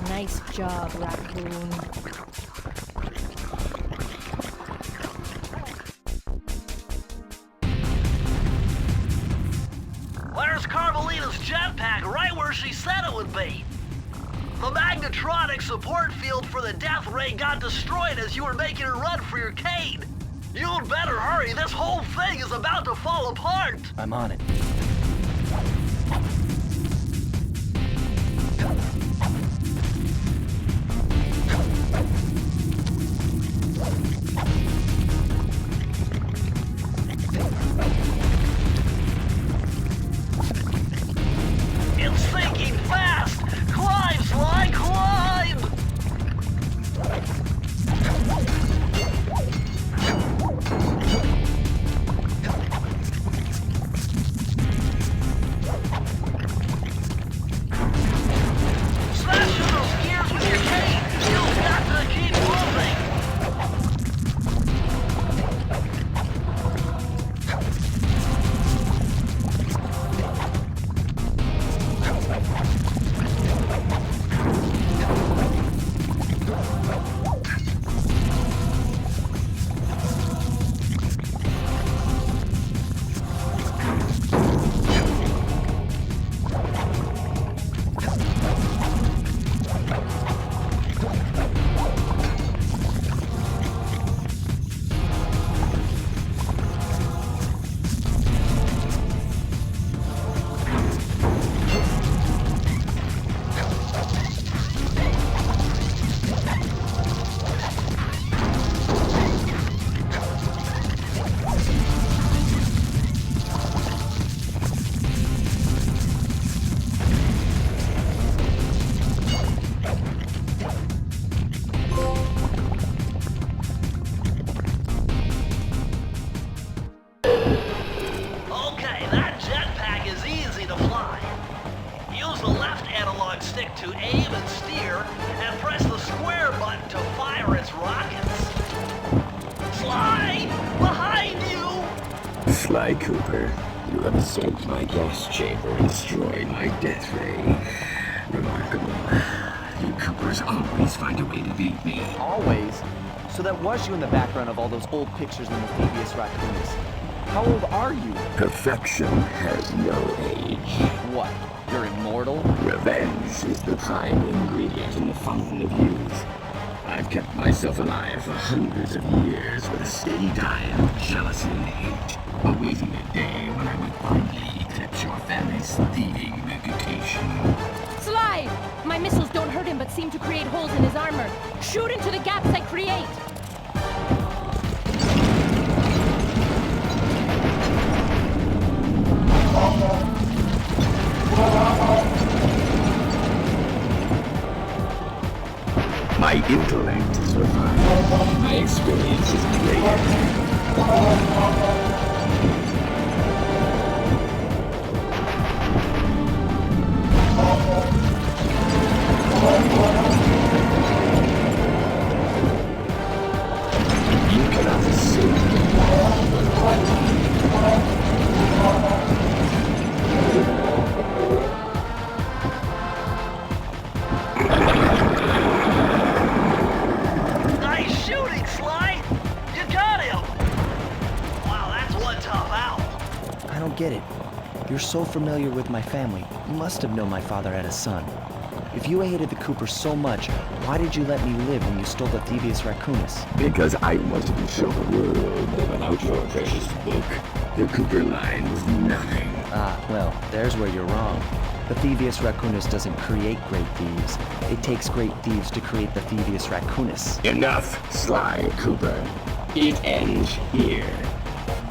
Nice job, Raccoon. Where's Carmelita's jetpack? Right where she said it would be. The magnetronic support field for the death ray got destroyed as you were making a run for your cane. You'd better hurry. This whole thing is about to fall apart. I'm on it. It's sinking fast! Climb, Sly, climb! Smash those gears with your cane! You've got to keep moving! Okay, that jetpack is easy to fly. Use the left analog stick to aim and steer, and press the square button to fire its rockets. Sly! Behind you! Sly Cooper, you have escaped my gas chamber and destroyed my death ray. Remarkable. You Coopers always find a way to beat me. Always? So that was you in the background of all those old pictures in the Thievius Raccoonus. How old are you? Perfection has no age. What? You're immortal? Revenge is the prime ingredient in the fountain of youth. I've kept myself alive for hundreds of years with a steady diet of jealousy and hate, awaiting the day when I would finally eclipse your family's thieving reputation. Sly! My missiles don't hurt him but seem to create holes in his armor. Shoot into the gaps I create! My intellect is refined. My experience is greater. You cannot assume. Nice shooting, Sly! You got him! Wow, that's one tough owl. I don't get it. You're so familiar with my family. You must have known my father had a son. If you hated the Coopers so much, why did you let me live when you stole the Thievius Raccoonus? Because I wanted to show the world that without your precious book, the Cooper line was nothing. Ah, well, there's where you're wrong. The Thievius Raccoonus doesn't create great thieves. It takes great thieves to create the Thievius Raccoonus. Enough, Sly Cooper. It ends here.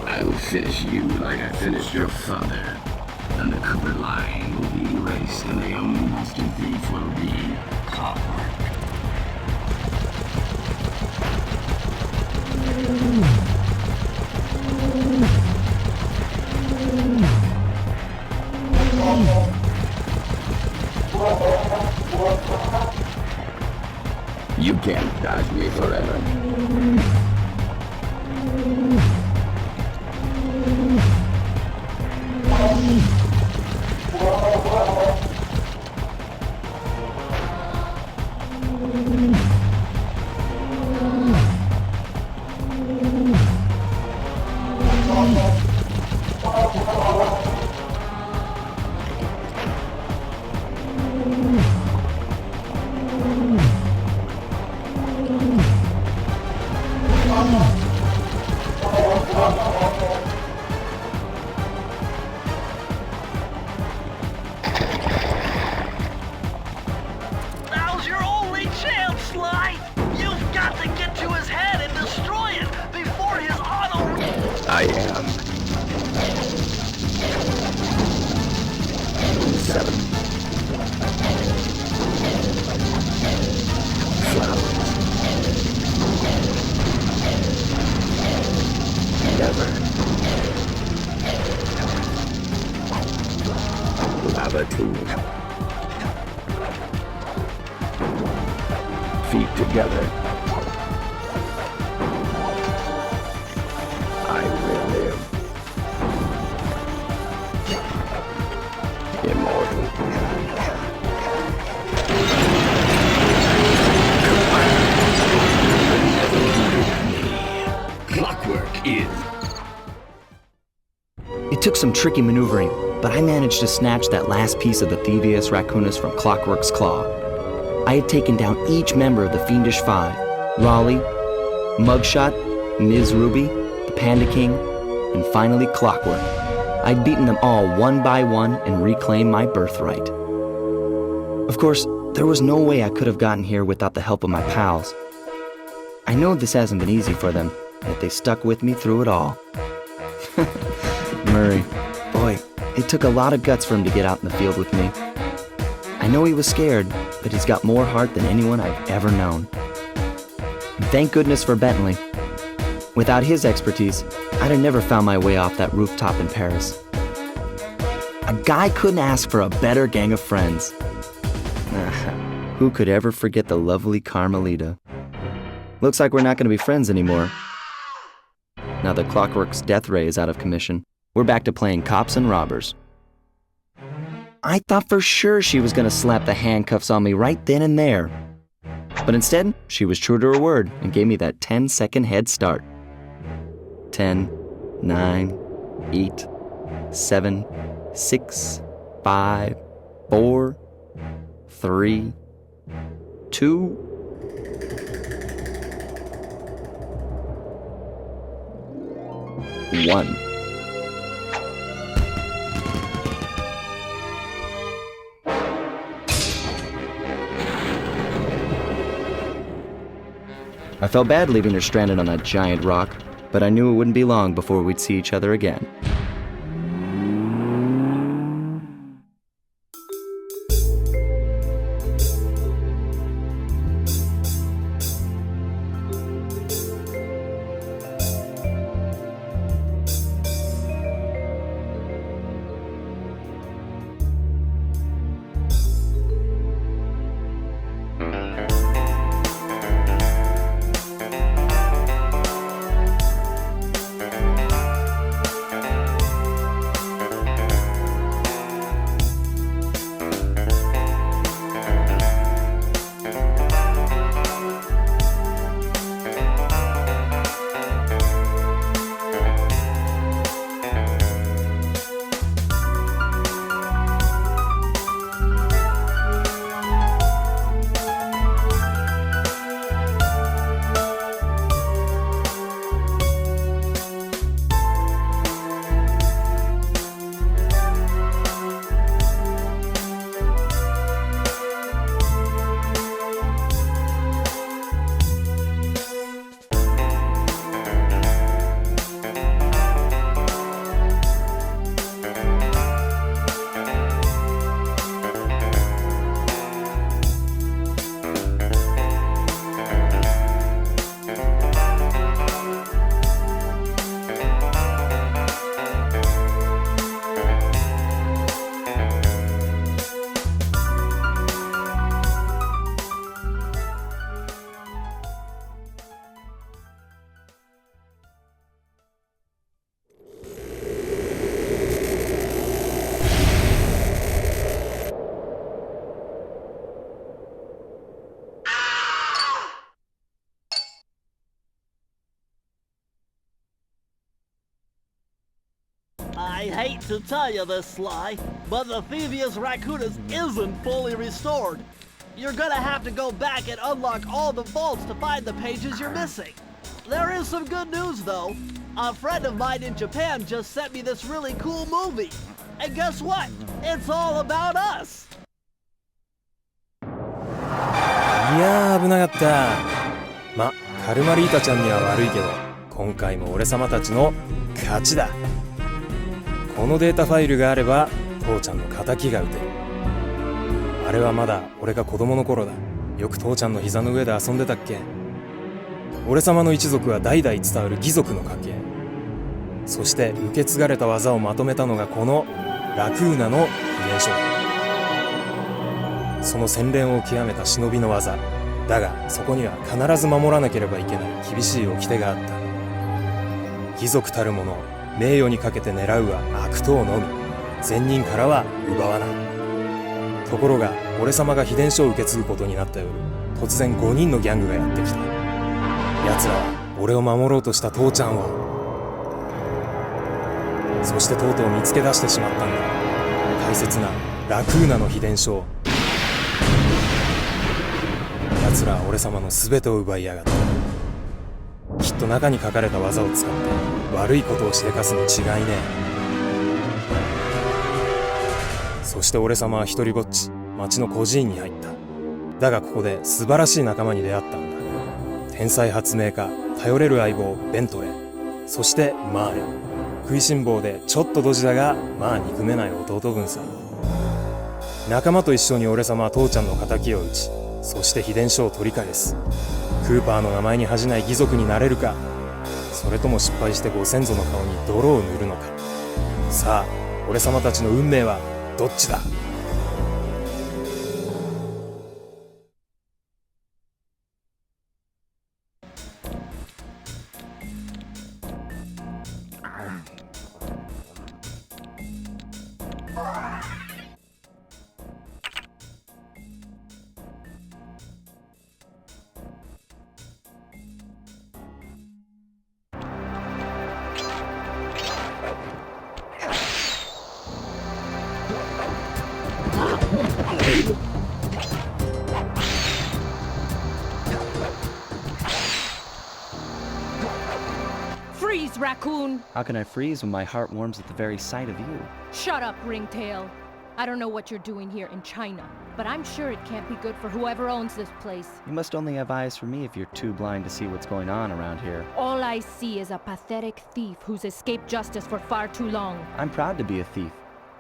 I will finish you like I finished your father. And the Cooper line will be erased, and the only master thief will be Clockwork. You can't dodge me forever. Now's your only chance, Sly! You've got to get to his head and destroy it before his auto... I am. 7. Flowers. Never. Lava tube. Feet together. I will live. Immortal. Clockwork is. It took some tricky maneuvering, but I managed to snatch that last piece of the Thievius Raccoonus from Clockwork's claw. I had taken down each member of the Fiendish Five: Raleigh, Muggshot, Ms. Ruby, the Panda King, and finally Clockwork. I'd beaten them all one by one and reclaimed my birthright. Of course, there was no way I could have gotten here without the help of my pals. I know this hasn't been easy for them, yet they stuck with me through it all. Murray, boy, it took a lot of guts for him to get out in the field with me. I know he was scared, but he's got more heart than anyone I've ever known. And thank goodness for Bentley. Without his expertise, I'd have never found my way off that rooftop in Paris. A guy couldn't ask for a better gang of friends. Who could ever forget the lovely Carmelita? Looks like we're not going to be friends anymore. Now that Clockwork's death ray is out of commission. We're back to playing cops and robbers. I thought for sure she was gonna slap the handcuffs on me right then and there. But instead, she was true to her word and gave me that 10-second head start. 10, 9, 8, 7, 6, 5, 4, 3, 2, 1. I felt bad leaving her stranded on that giant rock, but I knew it wouldn't be long before we'd see each other again. I hate to tell you this, Sly, but the Thievius Raccoonus isn't fully restored. You're gonna have to go back and unlock all the vaults to find the pages you're missing. There is some good news, though. A friend of mine in Japan just sent me this really cool movie. And guess what? It's all about us! いやー危なかった。ま、カルマリータちゃんには悪いけど、今回も俺様たちの勝ちだ。このデータファイルがあれば父ちゃんの仇が撃てる。あれはまだ俺が子供の頃だ。よく父ちゃんの膝の上で遊んでたっけ。俺様の一族は代々伝わる義族の家系。そして受け継がれた技をまとめたのがこのラクーナの秘伝書。その洗練を極めた忍びの技だが、そこには必ず守らなければいけない厳しい掟があった。義族たる者、名誉にかけて狙うは悪党のみ、善人からは奪わない。ところが俺様が秘伝書を受け継ぐことになった夜、突然5人のギャングがやってきた。奴らは俺を守ろうとした父ちゃんを、そしてとうとう見つけ出してしまったんだ。大切なラクーナの秘伝書を。奴らは俺様の全てを奪いやがった。きっと中に書かれた技を使って悪いことをしでかすに違いねえ。そして俺様は一人ぼっち町の孤児院に入った。だがここで素晴らしい仲間に出会ったんだ。天才発明家、頼れる相棒ベントレー、そしてマーレ。食いしん坊でちょっとドジだがまあ憎めない弟分さ。仲間と一緒に俺様は父ちゃんの仇を討ち、そして秘伝書を取り返す。クーパーの名前に恥じない義族になれるか、それとも失敗してご先祖の顔に泥を塗るのか。さあ俺様たちの運命はどっちだ。Freeze, raccoon! How can I freeze when my heart warms at the very sight of you? Shut up, Ringtail. I don't know what you're doing here in China, but I'm sure it can't be good for whoever owns this place. You must only have eyes for me if you're too blind to see what's going on around here. All I see is a pathetic thief who's escaped justice for far too long. I'm proud to be a thief,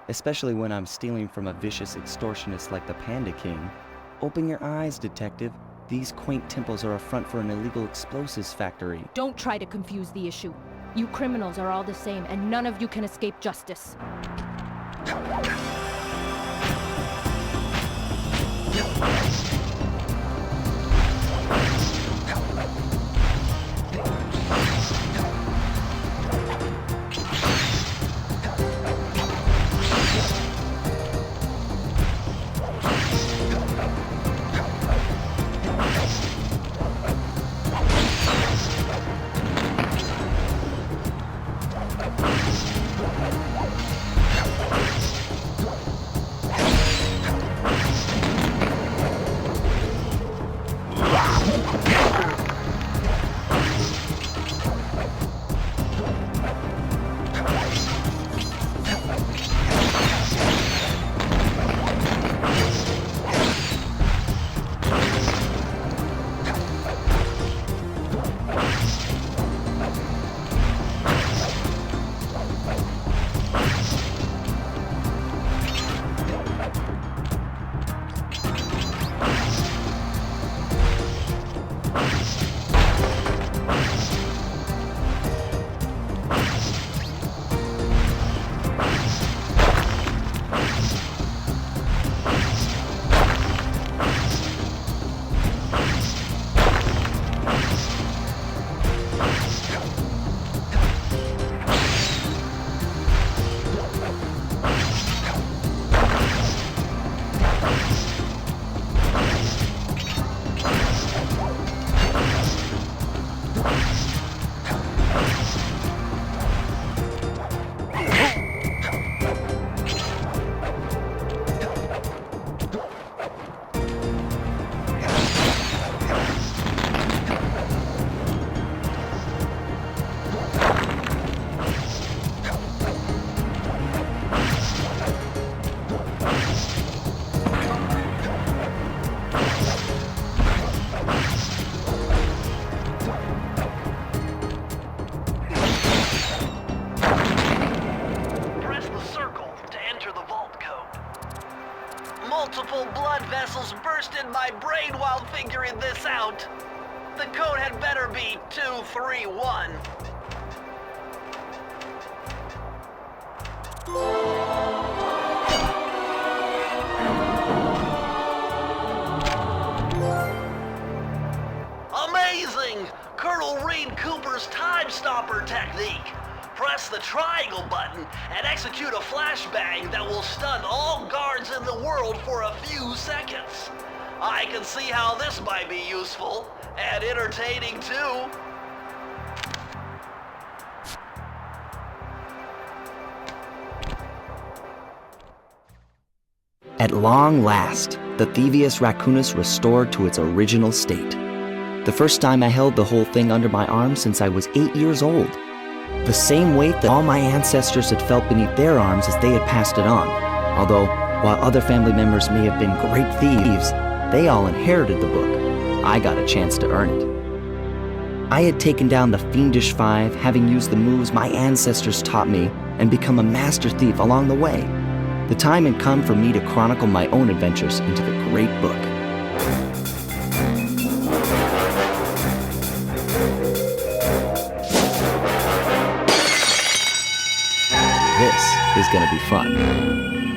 especially when I'm stealing from a vicious extortionist like the Panda King. Open your eyes, detective. These quaint temples are a front for an illegal explosives factory. Don't try to confuse the issue. You criminals are all the same, and none of you can escape justice. Multiple blood vessels burst in my brain while figuring this out. The code had better be 231. Amazing! Colonel Reed Cooper's time stopper technique. Press the triangle button and execute a flashbang that will stun all guards in the world for a few seconds. I can see how this might be useful and entertaining too. At long last, the Thievius Raccoonus restored to its original state. The first time I held the whole thing under my arm since I was 8 years old. The same weight that all my ancestors had felt beneath their arms as they had passed it on. Although, while other family members may have been great thieves, they all inherited the book. I got a chance to earn it. I had taken down the Fiendish Five, having used the moves my ancestors taught me, and become a master thief along the way. The time had come for me to chronicle my own adventures into the great book. This is gonna be fun.